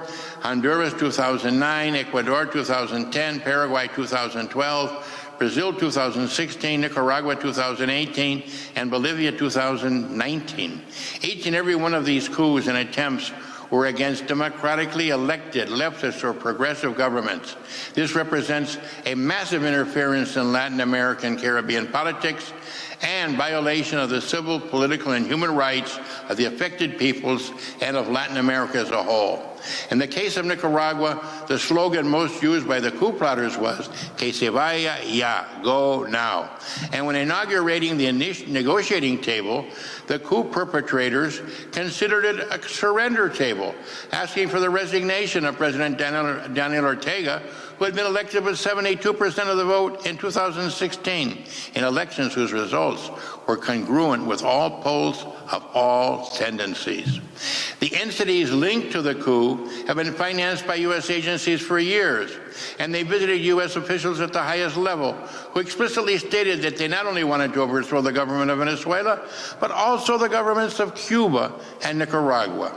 Honduras 2009, Ecuador 2010, Paraguay 2012, Brazil 2016, Nicaragua 2018, and Bolivia 2019. Each and every one of these coups and attempts were against democratically elected leftist or progressive governments. This represents a massive interference in Latin American Caribbean politics and violation of the civil, political, and human rights of the affected peoples and of Latin America as a whole. In the case of Nicaragua, the slogan most used by the coup plotters was, "Que se vaya ya," go now. And when inaugurating the negotiating table, the coup perpetrators considered it a surrender table, asking for the resignation of President Daniel Ortega, who had been elected with 72% of the vote in 2016, in elections whose results were congruent with all polls of all tendencies. The entities linked to the coup have been financed by U.S. agencies for years, and they visited U.S. officials at the highest level, who explicitly stated that they not only wanted to overthrow the government of Venezuela, but also the governments of Cuba and Nicaragua.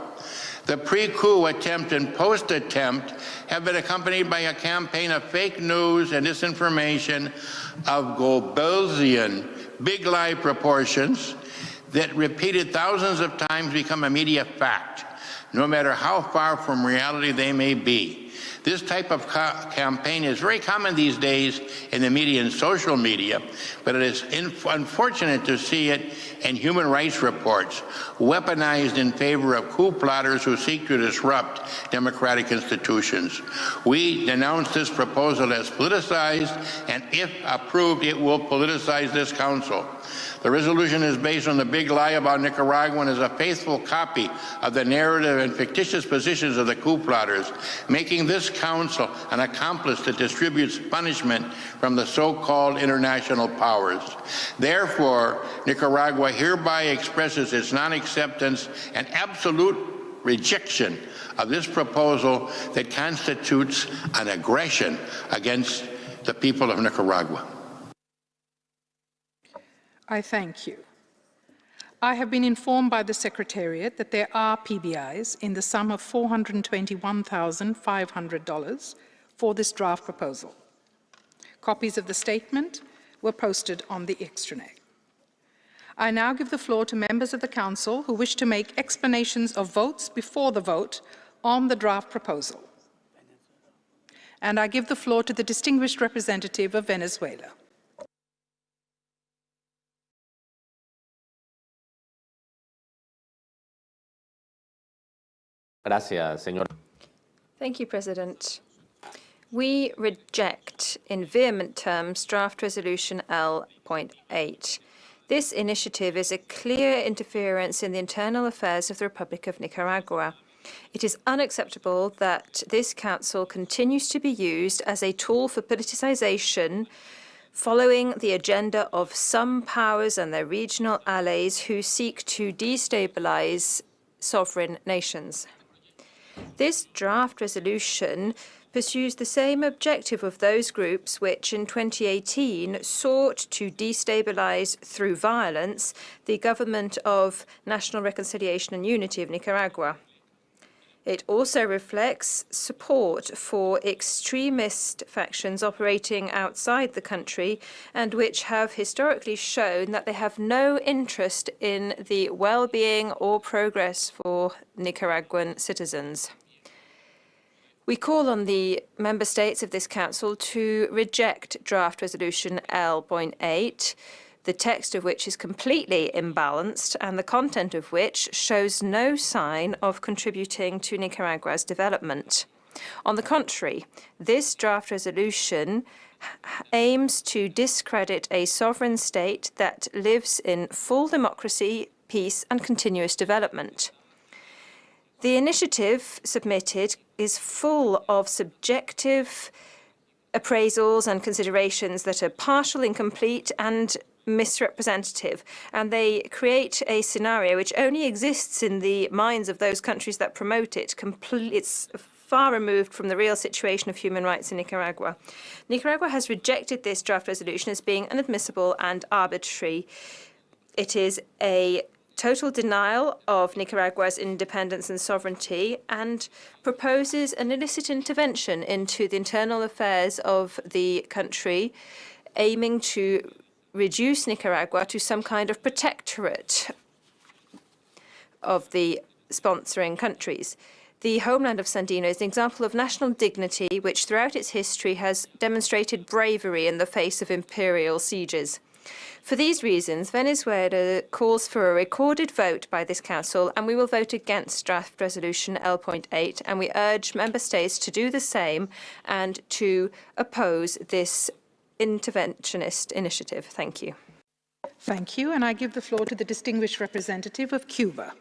The pre-coup attempt and post-attempt have been accompanied by a campaign of fake news and disinformation of Goebbelsian big lie proportions that repeated thousands of times become a media fact, no matter how far from reality they may be. This type of campaign is very common these days in the media and social media, but it is unfortunate to see it in human rights reports, weaponized in favor of coup plotters who seek to disrupt democratic institutions. We denounce this proposal as politicized, and if approved, it will politicize this council. The resolution is based on the big lie about Nicaragua and is a faithful copy of the narrative and fictitious positions of the coup plotters, making this counsel an accomplice that distributes punishment from the so-called international powers. Therefore, Nicaragua hereby expresses its non-acceptance and absolute rejection of this proposal that constitutes an aggression against the people of Nicaragua. I thank you. I have been informed by the Secretariat that there are PBIs in the sum of $421,500 for this draft proposal. Copies of the statement were posted on the extranet. I now give the floor to members of the Council who wish to make explanations of votes before the vote on the draft proposal. And I give the floor to the distinguished representative of Venezuela. Gracias, señor. Thank you, President. We reject, in vehement terms, Draft Resolution L.8. This initiative is a clear interference in the internal affairs of the Republic of Nicaragua. It is unacceptable that this Council continues to be used as a tool for politicization, following the agenda of some powers and their regional allies who seek to destabilize sovereign nations. This draft resolution pursues the same objective of those groups which in 2018 sought to destabilize through violence the government of National Reconciliation and Unity of Nicaragua. It also reflects support for extremist factions operating outside the country and which have historically shown that they have no interest in the well-being or progress for Nicaraguan citizens. We call on the member states of this council to reject Draft Resolution L.8, the text of which is completely imbalanced and the content of which shows no sign of contributing to Nicaragua's development. On the contrary, this draft resolution aims to discredit a sovereign state that lives in full democracy, peace, and continuous development. The initiative submitted is full of subjective appraisals and considerations that are partial, incomplete, and misrepresentative, and they create a scenario which only exists in the minds of those countries that promote it. It's far removed from the real situation of human rights in Nicaragua. Nicaragua has rejected this draft resolution as being inadmissible and arbitrary. It is a total denial of Nicaragua's independence and sovereignty and proposes an illicit intervention into the internal affairs of the country, aiming to reduce Nicaragua to some kind of protectorate of the sponsoring countries. The homeland of Sandino is an example of national dignity which throughout its history has demonstrated bravery in the face of imperial sieges. For these reasons, Venezuela calls for a recorded vote by this Council, and we will vote against Draft Resolution L.8, and we urge Member States to do the same and to oppose this interventionist initiative. Thank you. Thank you, and I give the floor to the distinguished representative of Cuba.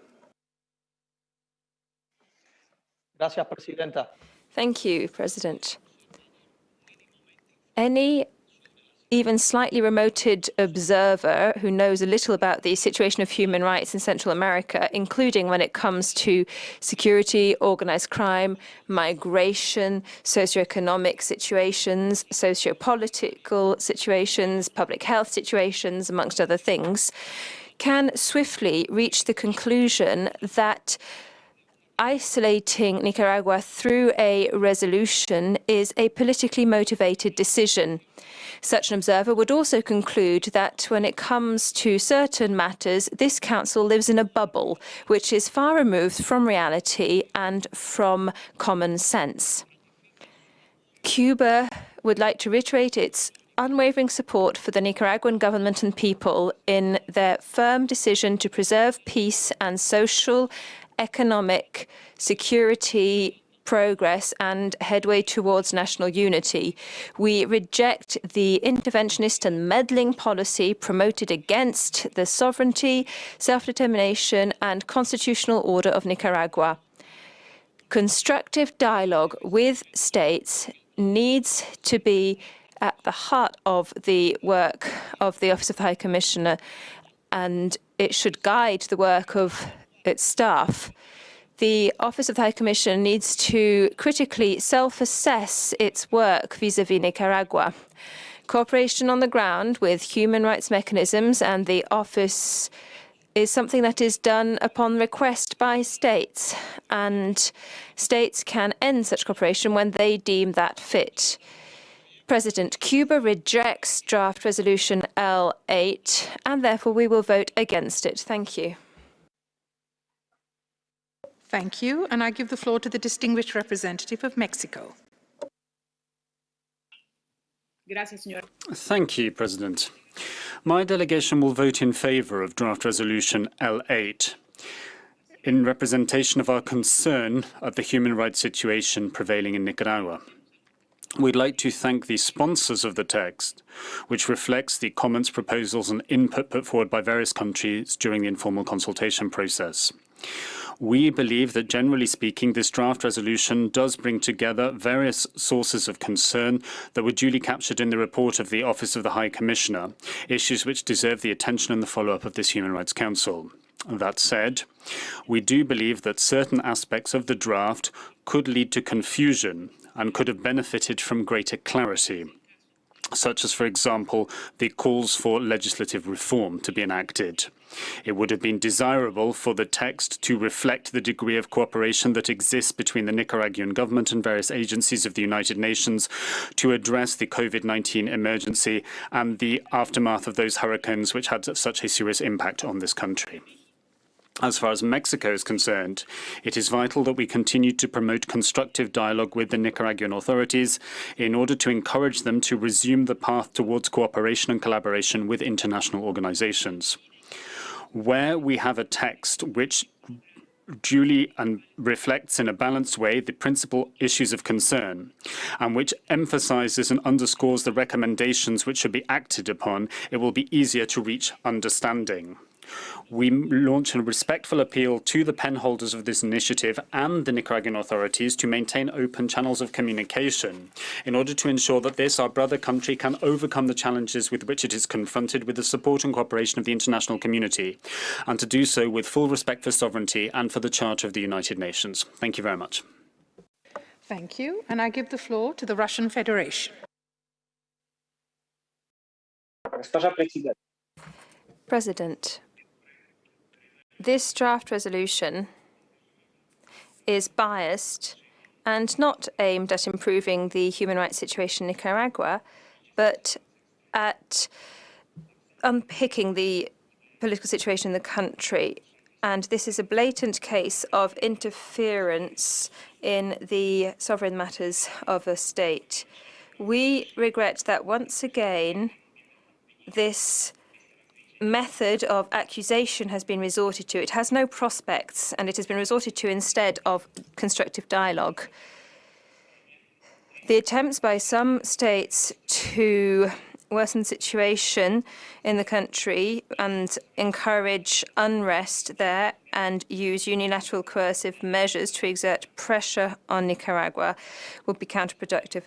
Gracias, Presidenta. Thank you, President. Any even slightly remoted observer who knows a little about the situation of human rights in Central America, including when it comes to security, organized crime, migration, socioeconomic situations, sociopolitical situations, public health situations, amongst other things, can swiftly reach the conclusion that isolating Nicaragua through a resolution is a politically motivated decision. Such an observer would also conclude that when it comes to certain matters, this Council lives in a bubble, which is far removed from reality and from common sense. Cuba would like to reiterate its unwavering support for the Nicaraguan government and people in their firm decision to preserve peace and social, economic, security, progress and headway towards national unity. We reject the interventionist and meddling policy promoted against the sovereignty, self-determination and constitutional order of Nicaragua. Constructive dialogue with states needs to be at the heart of the work of the Office of the High Commissioner, and it should guide the work of its staff. The Office of the High Commissioner needs to critically self-assess its work vis-à-vis Nicaragua. Cooperation on the ground with human rights mechanisms and the office is something that is done upon request by states, and states can end such cooperation when they deem that fit. President, Cuba rejects draft resolution L8, and therefore we will vote against it. Thank you. Thank you, and I give the floor to the distinguished representative of Mexico. Thank you, President. My delegation will vote in favour of draft resolution L8 in representation of our concern at the human rights situation prevailing in Nicaragua. We'd like to thank the sponsors of the text, which reflects the comments, proposals and input put forward by various countries during the informal consultation process. We believe that, generally speaking, this draft resolution does bring together various sources of concern that were duly captured in the report of the Office of the High Commissioner, issues which deserve the attention and the follow-up of this Human Rights Council. That said, we do believe that certain aspects of the draft could lead to confusion and could have benefited from greater clarity, such as, for example, the calls for legislative reform to be enacted. It would have been desirable for the text to reflect the degree of cooperation that exists between the Nicaraguan government and various agencies of the United Nations to address the COVID-19 emergency and the aftermath of those hurricanes which had such a serious impact on this country. As far as Mexico is concerned, it is vital that we continue to promote constructive dialogue with the Nicaraguan authorities in order to encourage them to resume the path towards cooperation and collaboration with international organizations. Where we have a text which duly and reflects in a balanced way the principal issues of concern, and which emphasizes and underscores the recommendations which should be acted upon, it will be easier to reach understanding. We launch a respectful appeal to the penholders of this initiative and the Nicaraguan authorities to maintain open channels of communication in order to ensure that this, our brother country, can overcome the challenges with which it is confronted with the support and cooperation of the international community, and to do so with full respect for sovereignty and for the Charter of the United Nations. Thank you very much. Thank you, and I give the floor to the Russian Federation. President, this draft resolution is biased and not aimed at improving the human rights situation in Nicaragua, but at unpicking the political situation in the country. And this is a blatant case of interference in the sovereign matters of a state. We regret that once again this method of accusation has been resorted to. It has no prospects, and it has been resorted to instead of constructive dialogue. The attempts by some states to worsen the situation in the country and encourage unrest there and use unilateral coercive measures to exert pressure on Nicaragua would be counterproductive.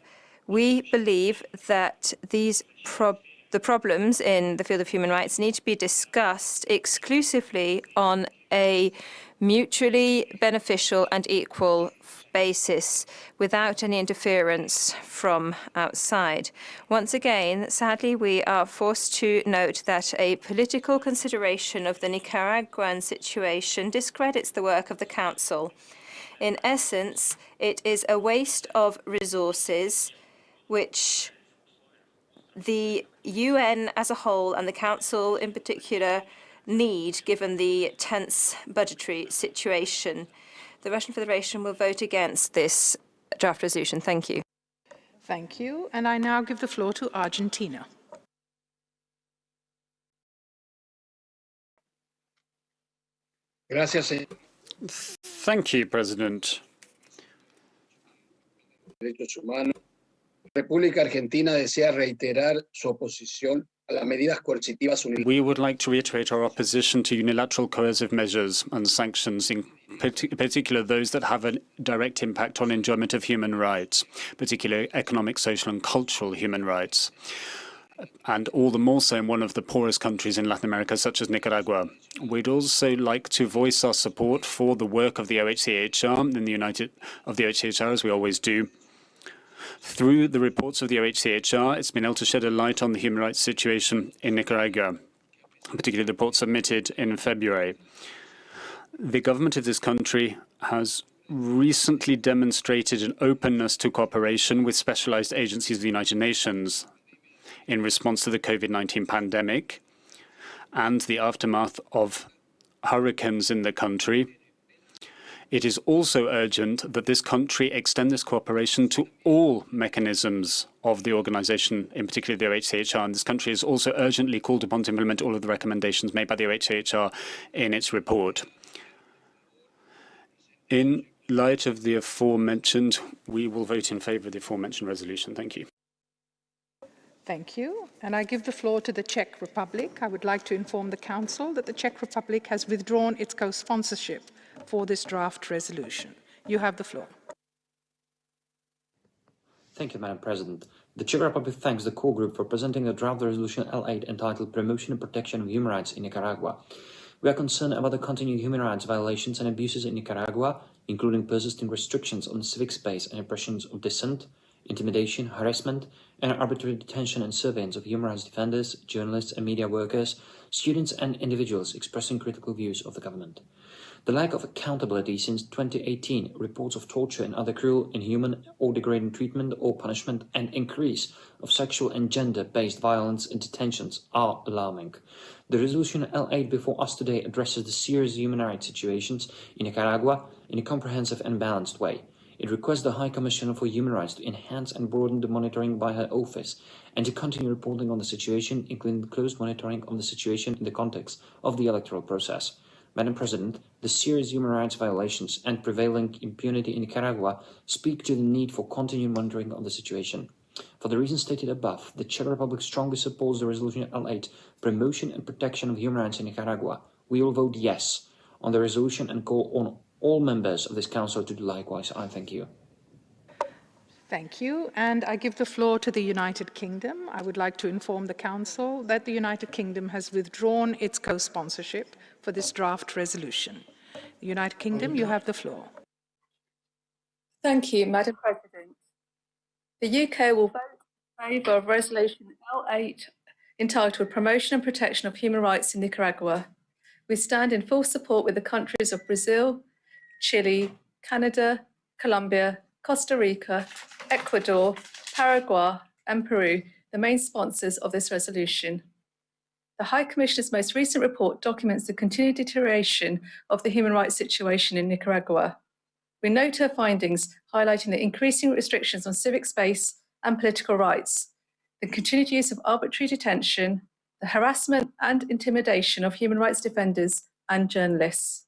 We believe that the problems in the field of human rights need to be discussed exclusively on a mutually beneficial and equal basis without any interference from outside. Once again, sadly, we are forced to note that a political consideration of the Nicaraguan situation discredits the work of the Council. In essence, it is a waste of resources which the UN as a whole and the Council in particular need, given the tense budgetary situation. The Russian Federation will vote against this draft resolution. Thank you. Thank you. And I now give the floor to Argentina. Thank you, President. Derechos Humanos. República Argentina desea reiterar su oposición We would like to reiterate our opposition to unilateral coercive measures and sanctions, in particular those that have a direct impact on enjoyment of human rights, particularly economic, social and cultural human rights, and all the more so in one of the poorest countries in Latin America, such as Nicaragua. We'd also like to voice our support for the work of the OHCHR, as we always do. Through the reports of the OHCHR, it's been able to shed a light on the human rights situation in Nicaragua, particularly the report submitted in February. The government of this country has recently demonstrated an openness to cooperation with specialized agencies of the United Nations in response to the COVID-19 pandemic and the aftermath of hurricanes in the country. It is also urgent that this country extend this cooperation to all mechanisms of the organization, in particular the OHCHR. And this country is also urgently called upon to implement all of the recommendations made by the OHCHR in its report. In light of the aforementioned, we will vote in favor of the aforementioned resolution. Thank you. Thank you. And I give the floor to the Czech Republic. I would like to inform the Council that the Czech Republic has withdrawn its co-sponsorship for this draft resolution. You have the floor. Thank you, Madam President. The Czech Republic thanks the core group for presenting the draft resolution L8 entitled Promotion and Protection of Human Rights in Nicaragua. We are concerned about the continuing human rights violations and abuses in Nicaragua, including persisting restrictions on the civic space and oppressions of dissent, intimidation, harassment, and arbitrary detention and surveillance of human rights defenders, journalists and media workers, students and individuals expressing critical views of the government. The lack of accountability since 2018, reports of torture and other cruel, inhuman or degrading treatment or punishment, and increase of sexual and gender-based violence in detentions are alarming. The resolution L8 before us today addresses the serious human rights situations in Nicaragua in a comprehensive and balanced way. It requests the High Commissioner for Human Rights to enhance and broaden the monitoring by her office and to continue reporting on the situation, including the close monitoring of the situation in the context of the electoral process. Madam President, the serious human rights violations and prevailing impunity in Nicaragua speak to the need for continued monitoring of the situation. For the reasons stated above, the Czech Republic strongly supports the resolution L8, Promotion and Protection of Human Rights in Nicaragua. We will vote yes on the resolution and call on all members of this Council to do likewise. I thank you. Thank you. And I give the floor to the United Kingdom. I would like to inform the Council that the United Kingdom has withdrawn its co-sponsorship for this draft resolution. The United Kingdom, you have the floor. Thank you, Madam President. The UK will vote in favour of Resolution L8 entitled Promotion and Protection of Human Rights in Nicaragua. We stand in full support with the countries of Brazil, Chile, Canada, Colombia, Costa Rica, Ecuador, Paraguay and Peru, the main sponsors of this resolution. The High Commissioner's most recent report documents the continued deterioration of the human rights situation in Nicaragua. We note her findings highlighting the increasing restrictions on civic space and political rights, the continued use of arbitrary detention, the harassment and intimidation of human rights defenders and journalists,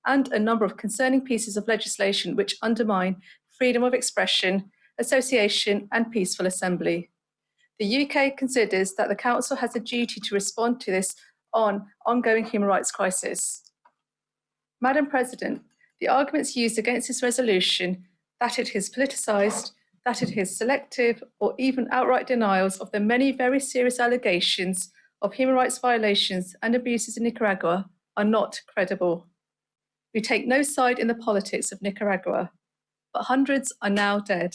and a number of concerning pieces of legislation which undermine freedom of expression, association and peaceful assembly. The UK considers that the Council has a duty to respond to this ongoing human rights crisis. Madam President, the arguments used against this resolution, that it is politicised, that it is selective or even outright denials of the many very serious allegations of human rights violations and abuses in Nicaragua are not credible. We take no side in the politics of Nicaragua, but hundreds are now dead,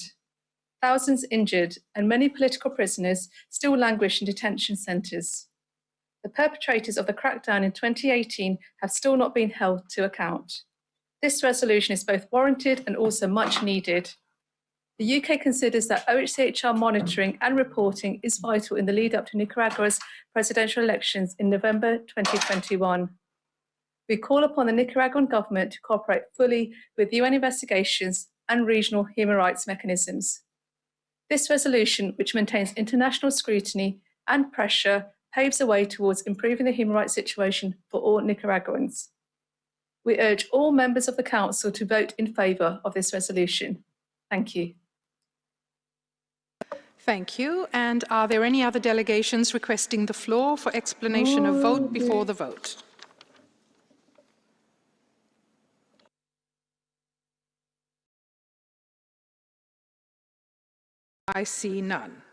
thousands injured, and many political prisoners still languish in detention centres. The perpetrators of the crackdown in 2018 have still not been held to account. This resolution is both warranted and also much needed. The UK considers that OHCHR monitoring and reporting is vital in the lead up to Nicaragua's presidential elections in November 2021. We call upon the Nicaraguan government to cooperate fully with UN investigations and regional human rights mechanisms. This resolution, which maintains international scrutiny and pressure, paves the way towards improving the human rights situation for all Nicaraguans. We urge all members of the Council to vote in favour of this resolution. Thank you. Thank you. And are there any other delegations requesting the floor for explanation of vote before the vote? I see none.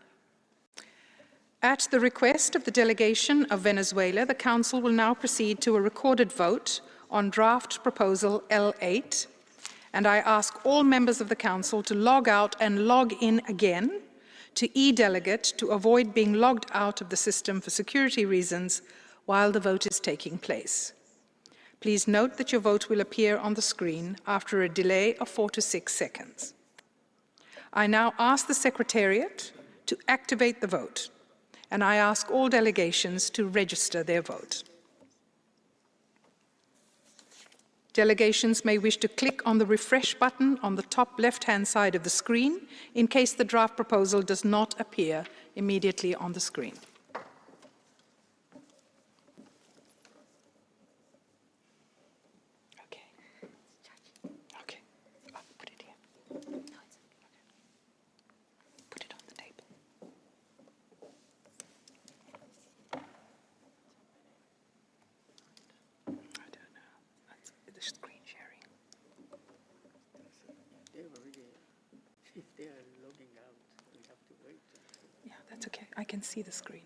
At the request of the delegation of Venezuela, the Council will now proceed to a recorded vote on draft proposal L8, and I ask all members of the Council to log out and log in again to e-delegate to avoid being logged out of the system for security reasons while the vote is taking place. Please note that your vote will appear on the screen after a delay of 4 to 6 seconds. I now ask the Secretariat to activate the vote, and I ask all delegations to register their vote. Delegations may wish to click on the refresh button on the top left-hand side of the screen in case the draft proposal does not appear immediately on the screen. That's okay. I can see the screen.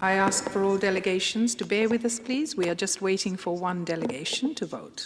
I ask for all delegations to bear with us, please. We are just waiting for one delegation to vote.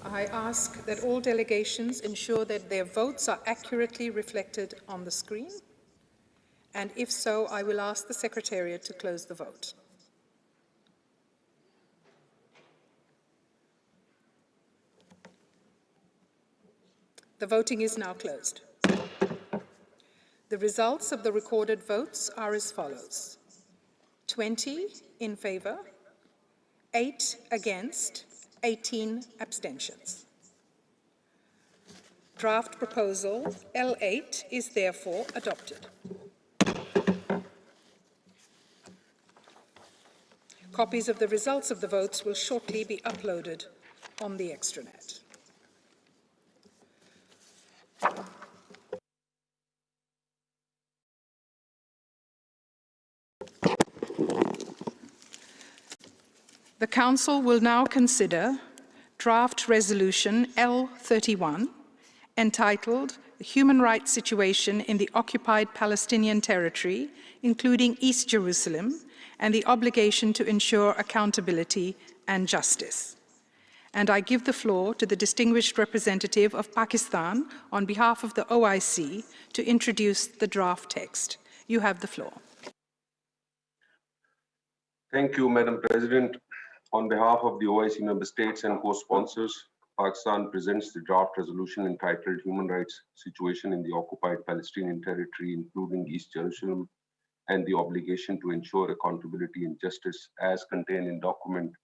I ask that all delegations ensure that their votes are accurately reflected on the screen, and if so, I will ask the Secretariat to close the vote. The voting is now closed. The results of the recorded votes are as follows: 20 in favour, 8 against, 18 abstentions. Draft proposal L8 is therefore adopted. Copies of the results of the votes will shortly be uploaded on the extranet. The Council will now consider draft resolution L31, entitled "The Human Rights Situation in the Occupied Palestinian Territory, including East Jerusalem, and the Obligation to Ensure Accountability and Justice." And I give the floor to the distinguished representative of Pakistan on behalf of the OIC to introduce the draft text. You have the floor. Thank you, Madam President. On behalf of the OIC member states and co-sponsors, Pakistan presents the draft resolution entitled Human Rights Situation in the Occupied Palestinian Territory, including East Jerusalem, and the Obligation to Ensure Accountability and Justice, as contained in document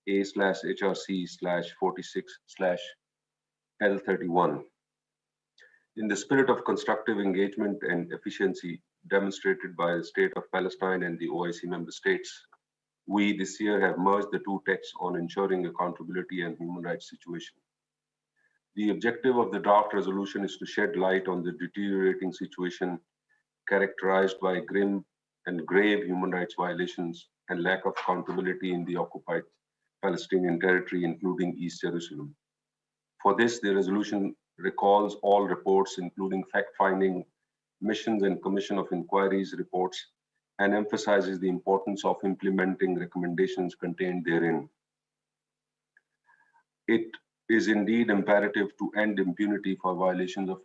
A/HRC/46/L31. In the spirit of constructive engagement and efficiency demonstrated by the State of Palestine and the OIC member states, we this year have merged the two texts on ensuring accountability and human rights situation. The objective of the draft resolution is to shed light on the deteriorating situation characterized by grim and grave human rights violations and lack of accountability in the occupied Palestinian territory, including East Jerusalem. For this, the resolution recalls all reports, including fact-finding missions and commission of inquiries reports, and emphasizes the importance of implementing recommendations contained therein. It is indeed imperative to end impunity for violations of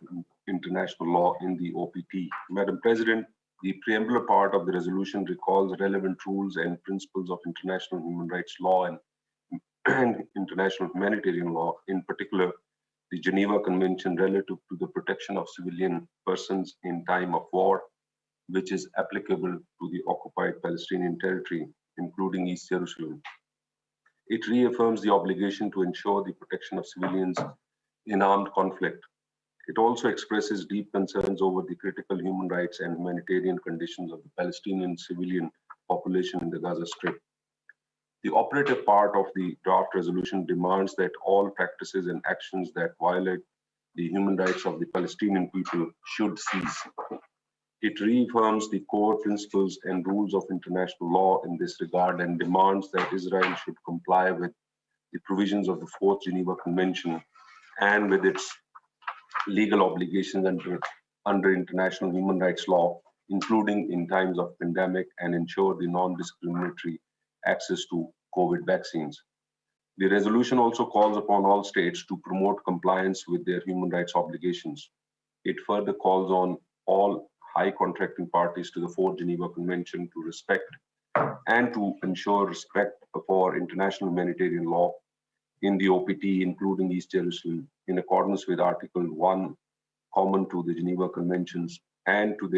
international law in the OPT. Madam President, the preambular part of the resolution recalls relevant rules and principles of international human rights law and international humanitarian law, in particular, the Geneva Convention relative to the protection of civilian persons in time of war, which is applicable to the occupied Palestinian territory, including East Jerusalem. It reaffirms the obligation to ensure the protection of civilians in armed conflict. It also expresses deep concerns over the critical human rights and humanitarian conditions of the Palestinian civilian population in the Gaza Strip. The operative part of the draft resolution demands that all practices and actions that violate the human rights of the Palestinian people should cease. It reaffirms the core principles and rules of international law in this regard and demands that Israel should comply with the provisions of the Fourth Geneva Convention and with its legal obligations under international human rights law, including in times of pandemic, and ensure the non-discriminatory access to COVID vaccines. The resolution also calls upon all states to promote compliance with their human rights obligations. It further calls on all high contracting parties to the Fourth Geneva Convention to respect and to ensure respect for international humanitarian law in the OPT, including East Jerusalem, in accordance with Article 1, common to the Geneva Conventions, and to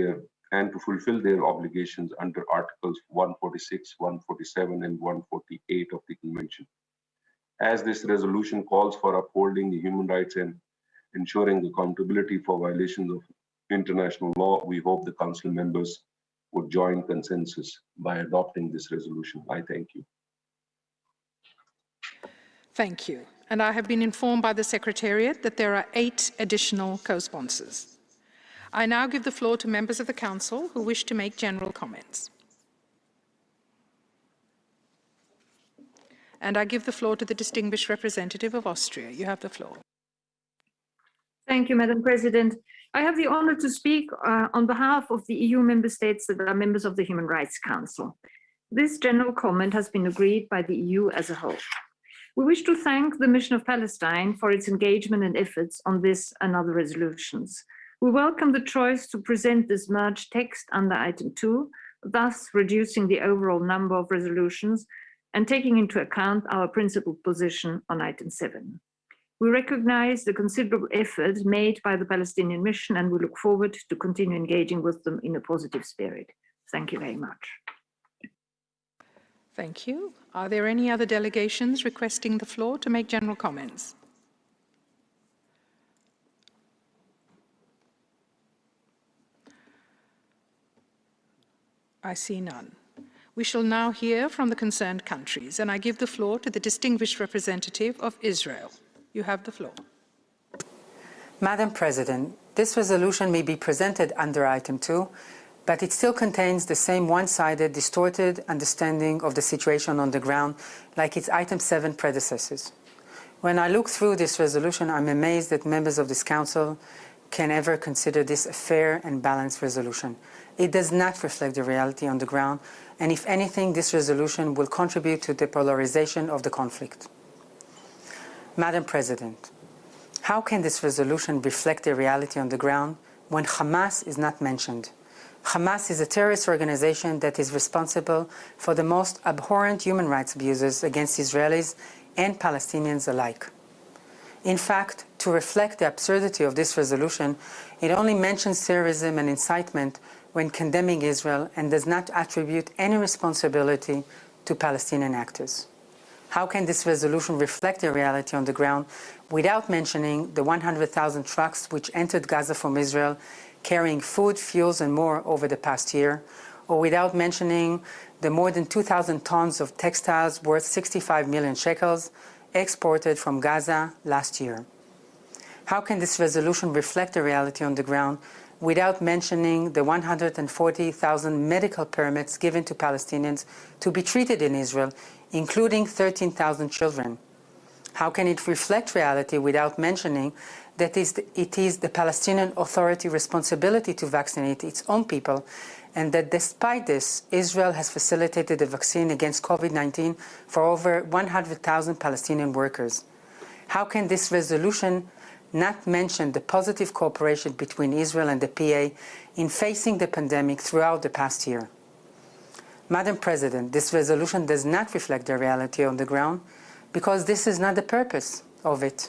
fulfill their obligations under Articles 146, 147, and 148 of the Convention. As this resolution calls for upholding the human rights and ensuring accountability for violations of international law, we hope the Council members would join consensus by adopting this resolution. I thank you. Thank you. And I have been informed by the Secretariat that there are 8 additional co-sponsors. I now give the floor to members of the Council who wish to make general comments. And I give the floor to the distinguished representative of Austria. You have the floor. Thank you, Madam President. I have the honor to speak on behalf of the EU member states that are members of the Human Rights Council. This general comment has been agreed by the EU as a whole. We wish to thank the Mission of Palestine for its engagement and efforts on this and other resolutions. We welcome the choice to present this merged text under item 2, thus reducing the overall number of resolutions and taking into account our principled position on item 7. We recognize the considerable effort made by the Palestinian mission, and we look forward to continue engaging with them in a positive spirit. Thank you very much. Thank you. Are there any other delegations requesting the floor to make general comments? I see none. We shall now hear from the concerned countries, and I give the floor to the distinguished representative of Israel. You have the floor. Madam President, this resolution may be presented under item 2, but it still contains the same one-sided, distorted understanding of the situation on the ground like its item 7 predecessors. When I look through this resolution, I'm amazed that members of this Council can ever consider this a fair and balanced resolution. It does not reflect the reality on the ground, and if anything, this resolution will contribute to the polarization of the conflict. Madam President, how can this resolution reflect the reality on the ground when Hamas is not mentioned? Hamas is a terrorist organization that is responsible for the most abhorrent human rights abuses against Israelis and Palestinians alike. In fact, to reflect the absurdity of this resolution, it only mentions terrorism and incitement when condemning Israel and does not attribute any responsibility to Palestinian actors. How can this resolution reflect the reality on the ground without mentioning the 100,000 trucks which entered Gaza from Israel carrying food, fuels and more over the past year, or without mentioning the more than 2,000 tons of textiles worth 65 million shekels exported from Gaza last year? How can this resolution reflect the reality on the ground without mentioning the 140,000 medical permits given to Palestinians to be treated in Israel, including 13,000 children? How can it reflect reality without mentioning that it is the Palestinian Authority responsibility to vaccinate its own people, and that despite this, Israel has facilitated the vaccine against COVID-19 for over 100,000 Palestinian workers? How can this resolution not mention the positive cooperation between Israel and the PA in facing the pandemic throughout the past year? Madam President, this resolution does not reflect the reality on the ground because this is not the purpose of it.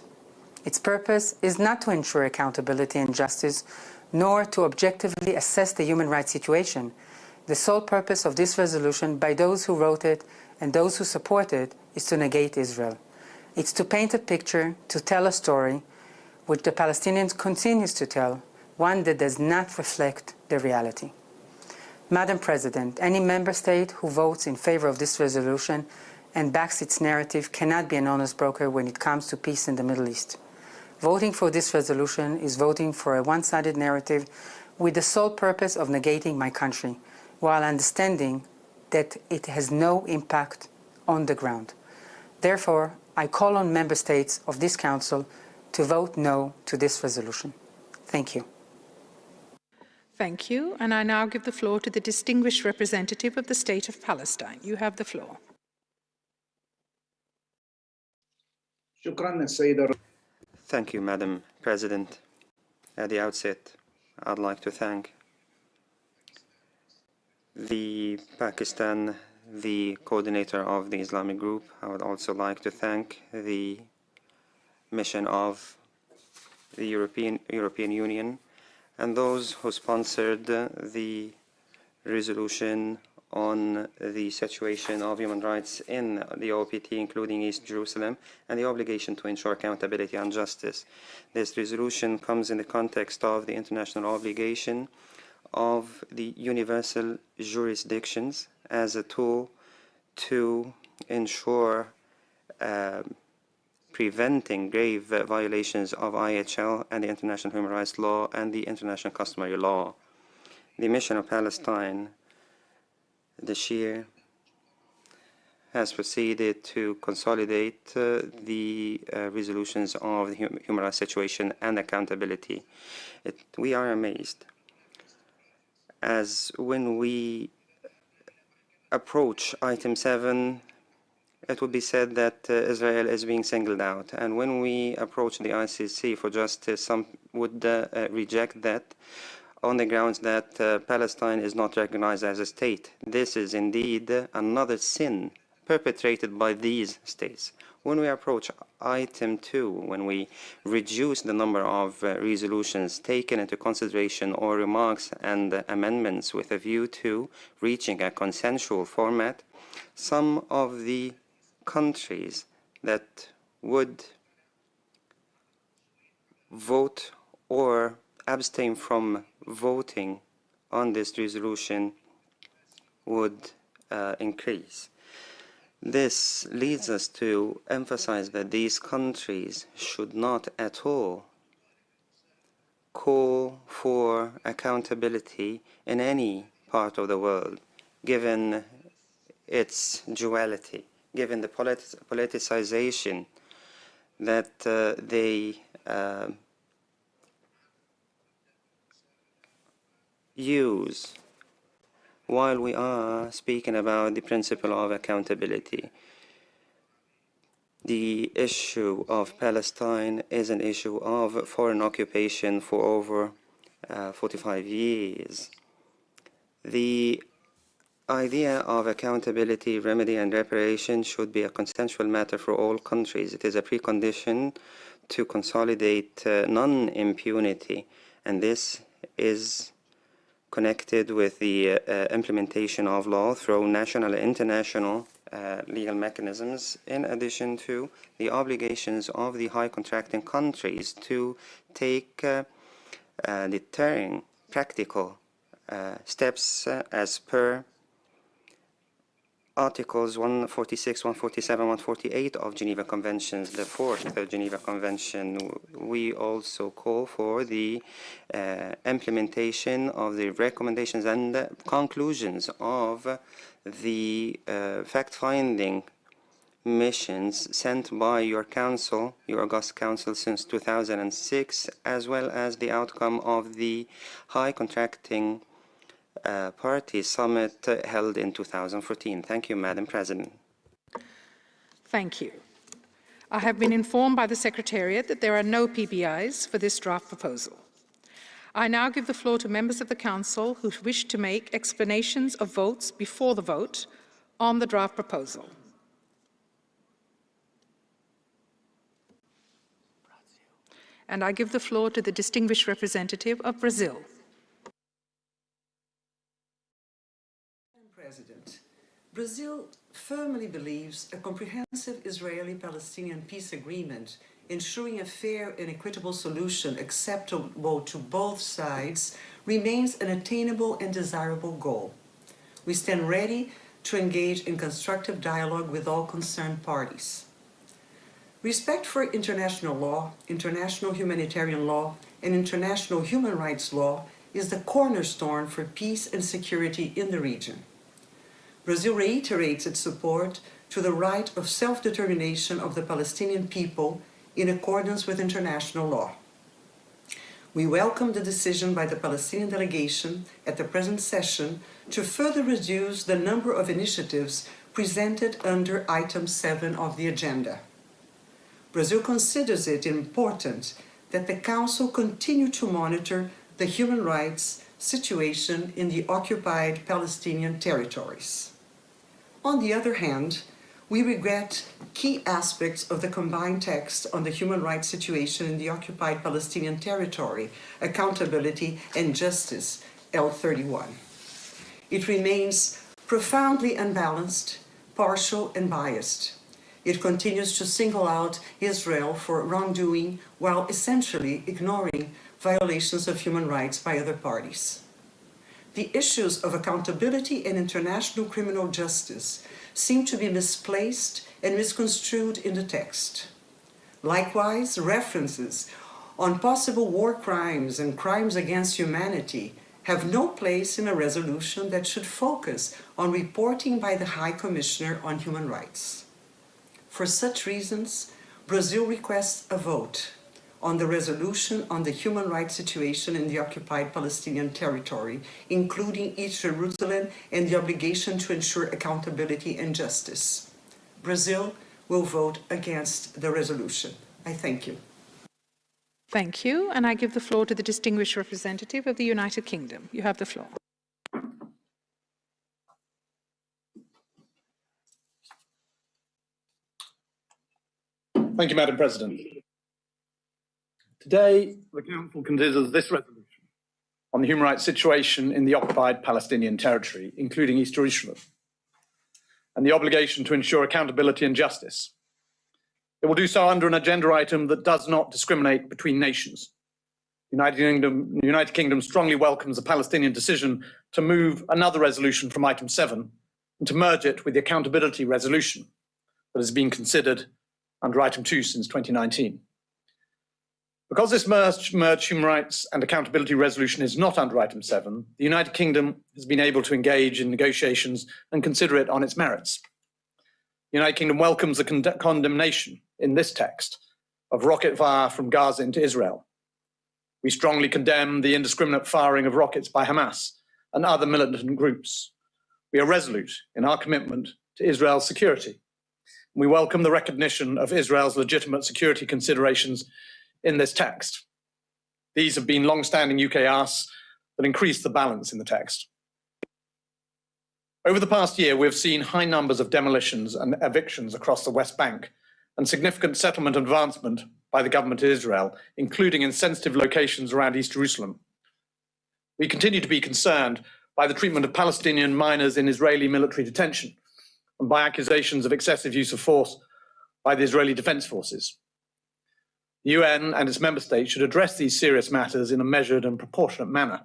Its purpose is not to ensure accountability and justice, nor to objectively assess the human rights situation. The sole purpose of this resolution by those who wrote it and those who support it is to negate Israel. It's to paint a picture, to tell a story, which the Palestinians continues to tell, one that does not reflect the reality. Madam President, any member state who votes in favor of this resolution and backs its narrative cannot be an honest broker when it comes to peace in the Middle East. Voting for this resolution is voting for a one-sided narrative with the sole purpose of negating my country, while understanding that it has no impact on the ground. Therefore, I call on member states of this Council to vote no to this resolution. Thank you. Thank you. And I now give the floor to the distinguished representative of the State of Palestine. You have the floor. Thank you, Madam President. At the outset, I'd like to thank the Pakistan, the coordinator of the Islamic group. I would also like to thank the mission of the European Union and those who sponsored the resolution on the situation of human rights in the OPT, including East Jerusalem, and the obligation to ensure accountability and justice. This resolution comes in the context of the international obligation of the universal jurisdictions as a tool to ensure preventing grave violations of IHL and the international human rights law and the international customary law. The mission of Palestine this year has proceeded to consolidate the resolutions of the human rights situation and accountability. We are amazed as when we approach item 7, it would be said that Israel is being singled out. And when we approach the ICC for justice, some would reject that on the grounds that Palestine is not recognized as a state. This is indeed another sin perpetrated by these states. When we approach item 2, when we reduce the number of resolutions taken into consideration or remarks and amendments with a view to reaching a consensual format, some of the countries that would vote or abstain from voting on this resolution would increase. This leads us to emphasize that these countries should not at all call for accountability in any part of the world, given its duality, given the politicization that they use while we are speaking about the principle of accountability. The issue of Palestine is an issue of foreign occupation for over 45 years. The idea of accountability, remedy, and reparation should be a consensual matter for all countries. It is a precondition to consolidate non-impunity, and this is connected with the implementation of law through national and international legal mechanisms, in addition to the obligations of the high contracting countries to take deterring practical steps as per Articles 146, 147, 148 of Geneva Conventions, the fourth Geneva Convention. We also call for the implementation of the recommendations and the conclusions of the fact-finding missions sent by your council, your August Council, since 2006, as well as the outcome of the high contracting Party Summit held in 2014. Thank you, Madam President. Thank you. I have been informed by the Secretariat that there are no PBIs for this draft proposal. I now give the floor to members of the Council who wish to make explanations of votes before the vote on the draft proposal. And I give the floor to the distinguished representative of Brazil. President, Brazil firmly believes a comprehensive Israeli-Palestinian peace agreement ensuring a fair and equitable solution acceptable to both sides remains an attainable and desirable goal. We stand ready to engage in constructive dialogue with all concerned parties. Respect for international law, international humanitarian law, and international human rights law is the cornerstone for peace and security in the region. Brazil reiterates its support to the right of self-determination of the Palestinian people in accordance with international law. We welcome the decision by the Palestinian delegation at the present session to further reduce the number of initiatives presented under item 7 of the agenda. Brazil considers it important that the Council continue to monitor the human rights situation in the occupied Palestinian territories. On the other hand, we regret key aspects of the combined text on the human rights situation in the occupied Palestinian territory, accountability and justice, L31. It remains profoundly unbalanced, partial and biased. It continues to single out Israel for wrongdoing while essentially ignoring violations of human rights by other parties. The issues of accountability and international criminal justice seem to be misplaced and misconstrued in the text. Likewise, references on possible war crimes and crimes against humanity have no place in a resolution that should focus on reporting by the High Commissioner on Human Rights. For such reasons, Brazil requests a vote on the resolution on the human rights situation in the occupied Palestinian territory, including East Jerusalem and the obligation to ensure accountability and justice. Brazil will vote against the resolution. I thank you. Thank you, and I give the floor to the distinguished representative of the United Kingdom. You have the floor. Thank you, Madam President. Today, the Council considers this resolution on the human rights situation in the occupied Palestinian territory, including East Jerusalem. and the obligation to ensure accountability and justice. It will do so under an agenda item that does not discriminate between nations. The United Kingdom strongly welcomes the Palestinian decision to move another resolution from item 7 and to merge it with the accountability resolution that has been considered under item 2 since 2019. Because this merged human rights and accountability resolution is not under item 7, the United Kingdom has been able to engage in negotiations and consider it on its merits. The United Kingdom welcomes the condemnation in this text of rocket fire from Gaza into Israel. We strongly condemn the indiscriminate firing of rockets by Hamas and other militant groups. We are resolute in our commitment to Israel's security. We welcome the recognition of Israel's legitimate security considerations in this text. These have been long-standing UK asks that increase the balance in the text. Over the past year, we've seen high numbers of demolitions and evictions across the West Bank and significant settlement advancement by the government of Israel, including in sensitive locations around East Jerusalem. We continue to be concerned by the treatment of Palestinian minors in Israeli military detention and by accusations of excessive use of force by the Israeli Defense Forces. The UN and its member states should address these serious matters in a measured and proportionate manner.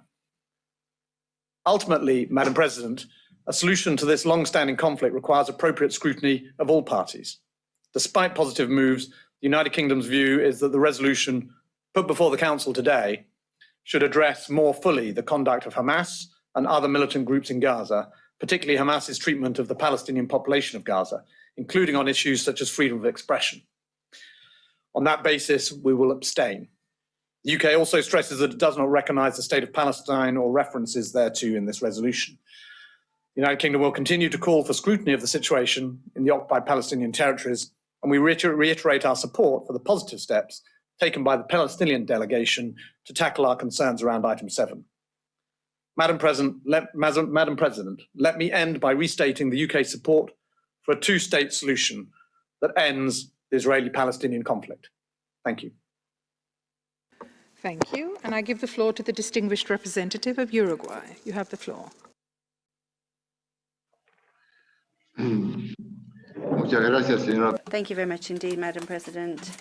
Ultimately, Madam President, a solution to this long-standing conflict requires appropriate scrutiny of all parties. Despite positive moves, the United Kingdom's view is that the resolution put before the Council today should address more fully the conduct of Hamas and other militant groups in Gaza, particularly Hamas's treatment of the Palestinian population of Gaza, including on issues such as freedom of expression. On that basis, we will abstain. The UK also stresses that it does not recognise the state of Palestine or references thereto in this resolution. The United Kingdom will continue to call for scrutiny of the situation in the occupied Palestinian territories, and we reiterate our support for the positive steps taken by the Palestinian delegation to tackle our concerns around item 7. Madam President, let me end by restating the UK support for a two-state solution that ends the Israeli-Palestinian conflict. Thank you. Thank you. And I give the floor to the distinguished representative of Uruguay. You have the floor. Thank you very much indeed, Madam President.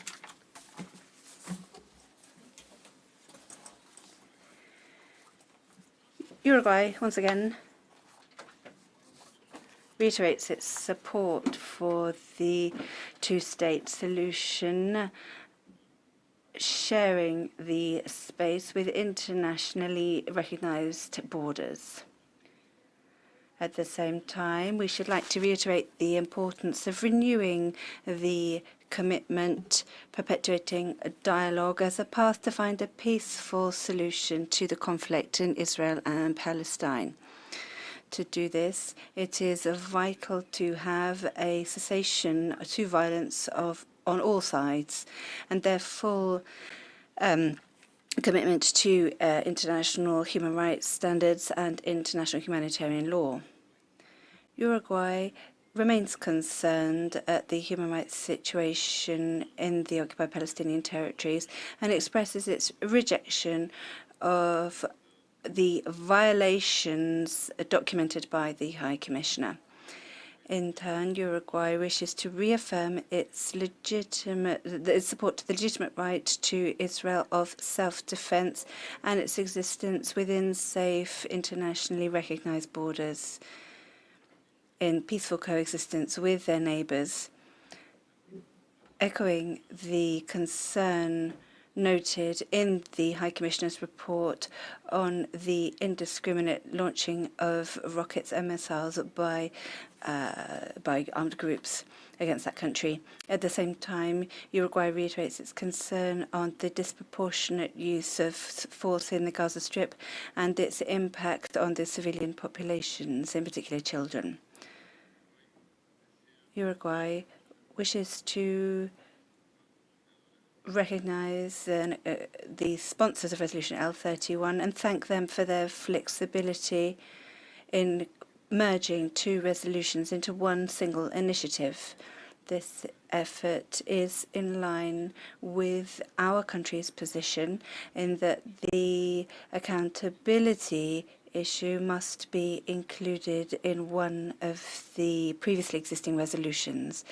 Uruguay, once again, reiterates its support for the two-state solution, sharing the space with internationally recognized borders. At the same time, we should like to reiterate the importance of renewing the commitment, perpetuating a dialogue as a path to find a peaceful solution to the conflict in Israel and Palestine. To do this, it is vital to have a cessation to violence on all sides, and their full commitment to international human rights standards and international humanitarian law. Uruguay remains concerned at the human rights situation in the occupied Palestinian territories and expresses its rejection of the violations documented by the High Commissioner. In turn, Uruguay wishes to reaffirm its support to the legitimate right to Israel of self-defense and its existence within safe, internationally recognized borders in peaceful coexistence with their neighbors, echoing the concern noted in the High Commissioner's report on the indiscriminate launching of rockets and missiles by armed groups against that country. At the same time, Uruguay reiterates its concern on the disproportionate use of force in the Gaza Strip and its impact on the civilian populations, in particular children. Uruguay wishes to recognize the sponsors of Resolution L31 and thank them for their flexibility in merging two resolutions into one single initiative. This effort is in line with our country's position in that the accountability issue must be included in one of the previously existing resolutions.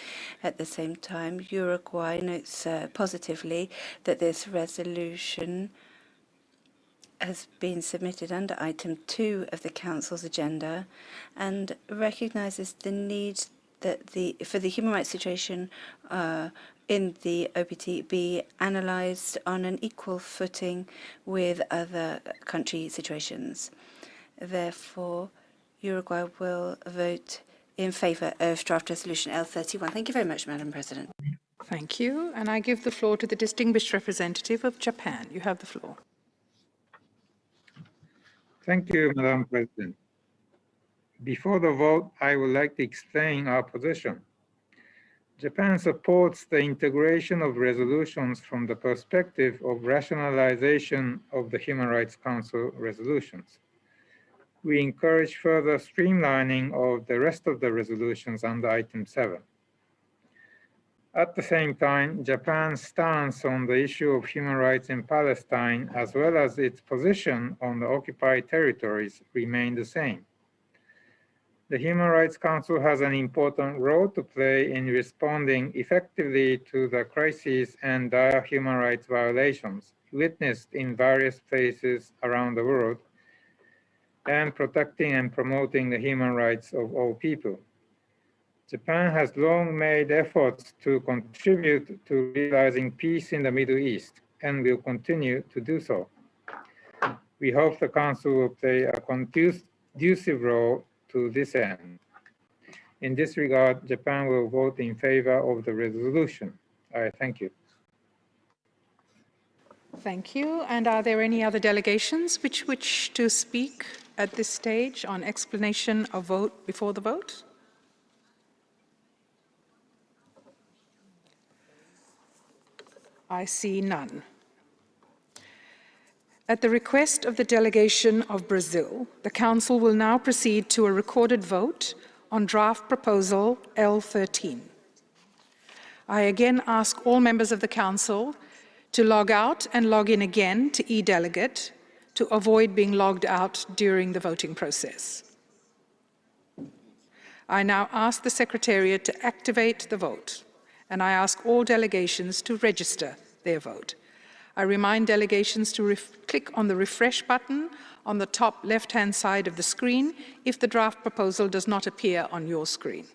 At the same time, Uruguay notes positively that this resolution has been submitted under item 2 of the Council's agenda and recognises the need that for the human rights situation in the OPT be analysed on an equal footing with other country situations. Therefore, Uruguay will vote in favour of draft resolution L31. Thank you very much, Madam President. Thank you. And I give the floor to the distinguished representative of Japan. You have the floor. Thank you, Madam President. Before the vote, I would like to explain our position. Japan supports the integration of resolutions from the perspective of rationalization of the Human Rights Council resolutions. We encourage further streamlining of the rest of the resolutions under item 7. At the same time, Japan's stance on the issue of human rights in Palestine, as well as its position on the occupied territories, remain the same. The Human Rights Council has an important role to play in responding effectively to the crises and dire human rights violations witnessed in various places around the world, and protecting and promoting the human rights of all people. Japan has long made efforts to contribute to realizing peace in the Middle East and will continue to do so. We hope the Council will play a conducive role to this end. In this regard, Japan will vote in favor of the resolution. I thank you. Thank you. And are there any other delegations which wish to speak at this stage on explanation of vote before the vote? I see none. At the request of the delegation of Brazil, the Council will now proceed to a recorded vote on draft proposal L13. I again ask all members of the Council to log out and log in again to e-delegate to avoid being logged out during the voting process. I now ask the Secretariat to activate the vote, and I ask all delegations to register their vote. I remind delegations to click on the refresh button on the top left-hand side of the screen if the draft proposal does not appear on your screen.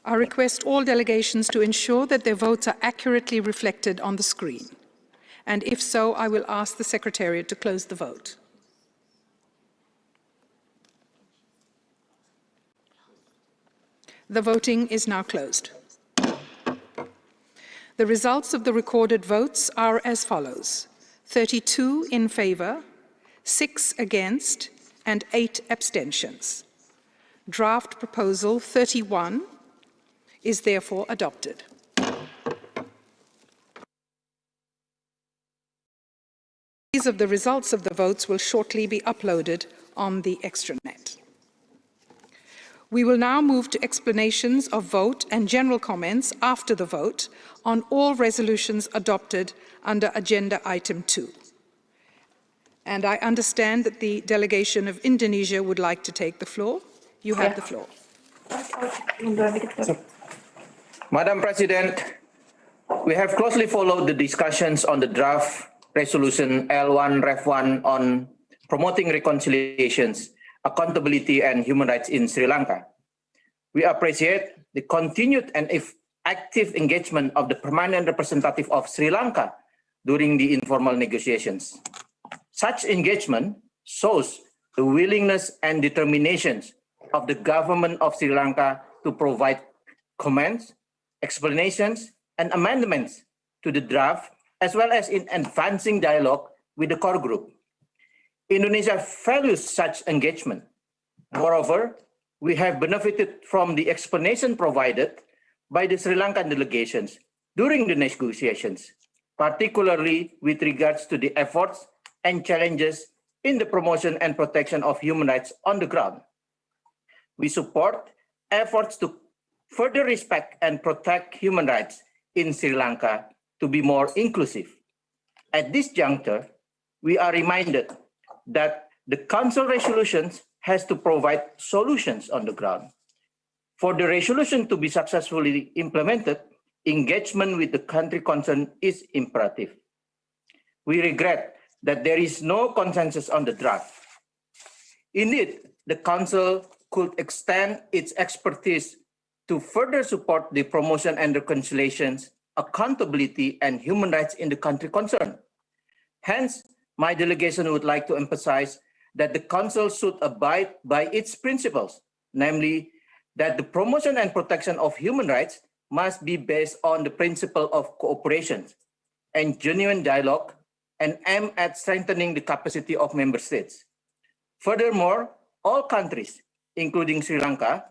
I request all delegations to ensure that their votes are accurately reflected on the screen. And if so, I will ask the Secretariat to close the vote. The voting is now closed. The results of the recorded votes are as follows: 32 in favour, 6 against, and 8 abstentions. Draft Proposal 31 is therefore adopted. Copies of the results of the votes will shortly be uploaded on the extranet. We will now move to explanations of vote and general comments after the vote on all resolutions adopted under Agenda Item 2. And I understand that the delegation of Indonesia would like to take the floor. You have the floor. Madam President, we have closely followed the discussions on the draft resolution L1 Ref 1 on promoting reconciliations, accountability and human rights in Sri Lanka. We appreciate the continued and active engagement of the permanent representative of Sri Lanka during the informal negotiations. Such engagement shows the willingness and determination of the government of Sri Lanka to provide comments, explanations, and amendments to the draft, as well as in advancing dialogue with the core group. Indonesia values such engagement. Moreover, we have benefited from the explanation provided by the Sri Lankan delegations during the negotiations, particularly with regards to the efforts and challenges in the promotion and protection of human rights on the ground. We support efforts to further respect and protect human rights in Sri Lanka to be more inclusive. At this juncture, we are reminded that the Council resolutions has to provide solutions on the ground. For the resolution to be successfully implemented, engagement with the country concerned is imperative. We regret that there is no consensus on the draft. Indeed, the Council could extend its expertise to further support the promotion and reconciliations, accountability, and human rights in the country concerned. Hence, my delegation would like to emphasize that the Council should abide by its principles, namely that the promotion and protection of human rights must be based on the principle of cooperation and genuine dialogue and aim at strengthening the capacity of member states. Furthermore, all countries, including Sri Lanka,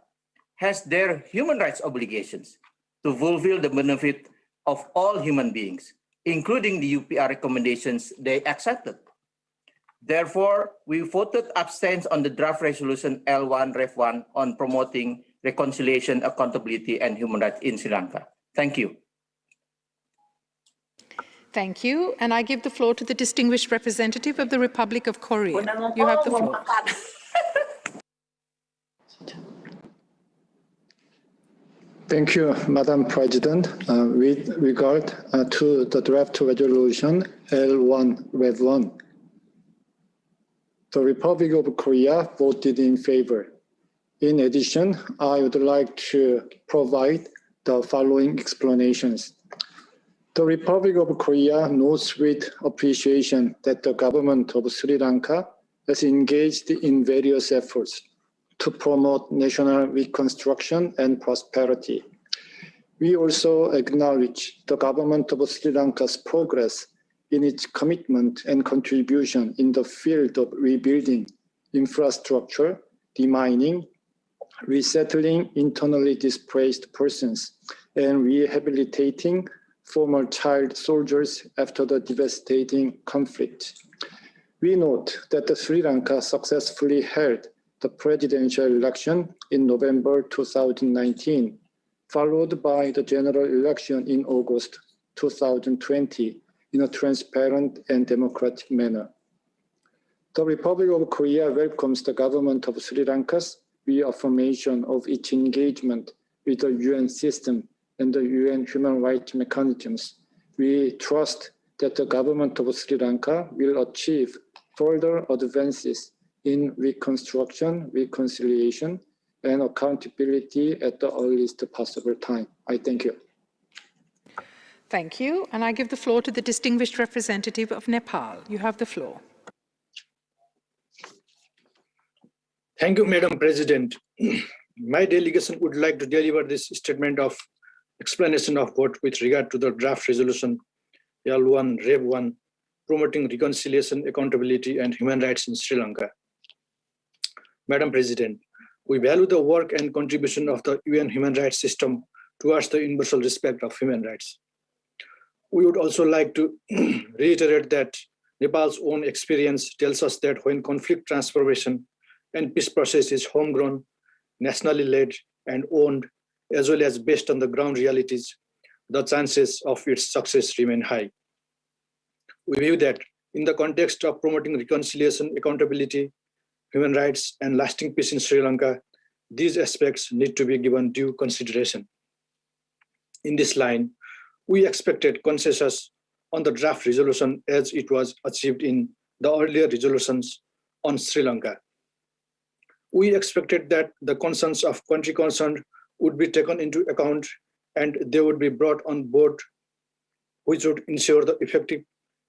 has their human rights obligations to fulfill the benefit of all human beings, including the UPR recommendations they accepted. Therefore, we voted abstain on the draft resolution L1 Ref 1 on promoting reconciliation, accountability, and human rights in Sri Lanka. Thank you. Thank you. And I give the floor to the distinguished representative of the Republic of Korea. You have the floor. Thank you, Madam President. With regard to the draft resolution L1 Ref 1, the Republic of Korea voted in favor. In addition, I would like to provide the following explanations. The Republic of Korea notes with appreciation that the government of Sri Lanka has engaged in various efforts to promote national reconstruction and prosperity. We also acknowledge the government of Sri Lanka's progress in its commitment and contribution in the field of rebuilding infrastructure, demining, resettling internally displaced persons, and rehabilitating former child soldiers after the devastating conflict. We note that Sri Lanka successfully held the presidential election in November 2019, followed by the general election in August 2020 in a transparent and democratic manner. The Republic of Korea welcomes the government of Sri Lanka's reaffirmation of its engagement with the UN system and the UN human rights mechanisms. We trust that the government of Sri Lanka will achieve further advances in reconstruction, reconciliation, and accountability at the earliest possible time. I thank you. Thank you. And I give the floor to the distinguished representative of Nepal. You have the floor. Thank you, Madam President. My delegation would like to deliver this statement of explanation of vote with regard to the draft resolution L1 Rev 1 promoting reconciliation, accountability, and human rights in Sri Lanka. Madam President, we value the work and contribution of the UN human rights system towards the universal respect of human rights. We would also like to reiterate that Nepal's own experience tells us that when conflict transformation and peace process is homegrown, nationally led, and owned, as well as based on the ground realities, the chances of its success remain high. We view that in the context of promoting reconciliation, accountability, human rights, and lasting peace in Sri Lanka, these aspects need to be given due consideration. In this line, we expected consensus on the draft resolution as it was achieved in the earlier resolutions on Sri Lanka. We expected that the concerns of country concerned would be taken into account and they would be brought on board, which would ensure the effective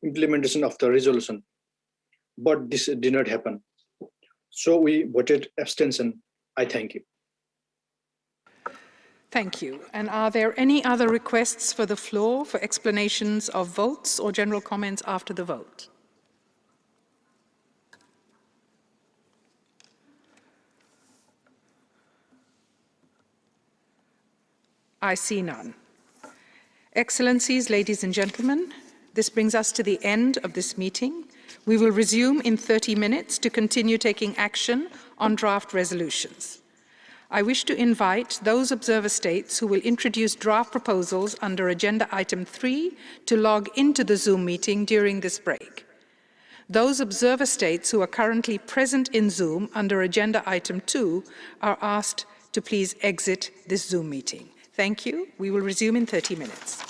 implementation of the resolution. But this did not happen. So we voted abstention. I thank you. Thank you. And are there any other requests for the floor for explanations of votes or general comments after the vote? I see none. Excellencies, ladies and gentlemen, this brings us to the end of this meeting. We will resume in 30 minutes to continue taking action on draft resolutions. I wish to invite those observer states who will introduce draft proposals under Agenda Item 3 to log into the Zoom meeting during this break. Those observer states who are currently present in Zoom under Agenda Item 2 are asked to please exit this Zoom meeting. Thank you. We will resume in 30 minutes.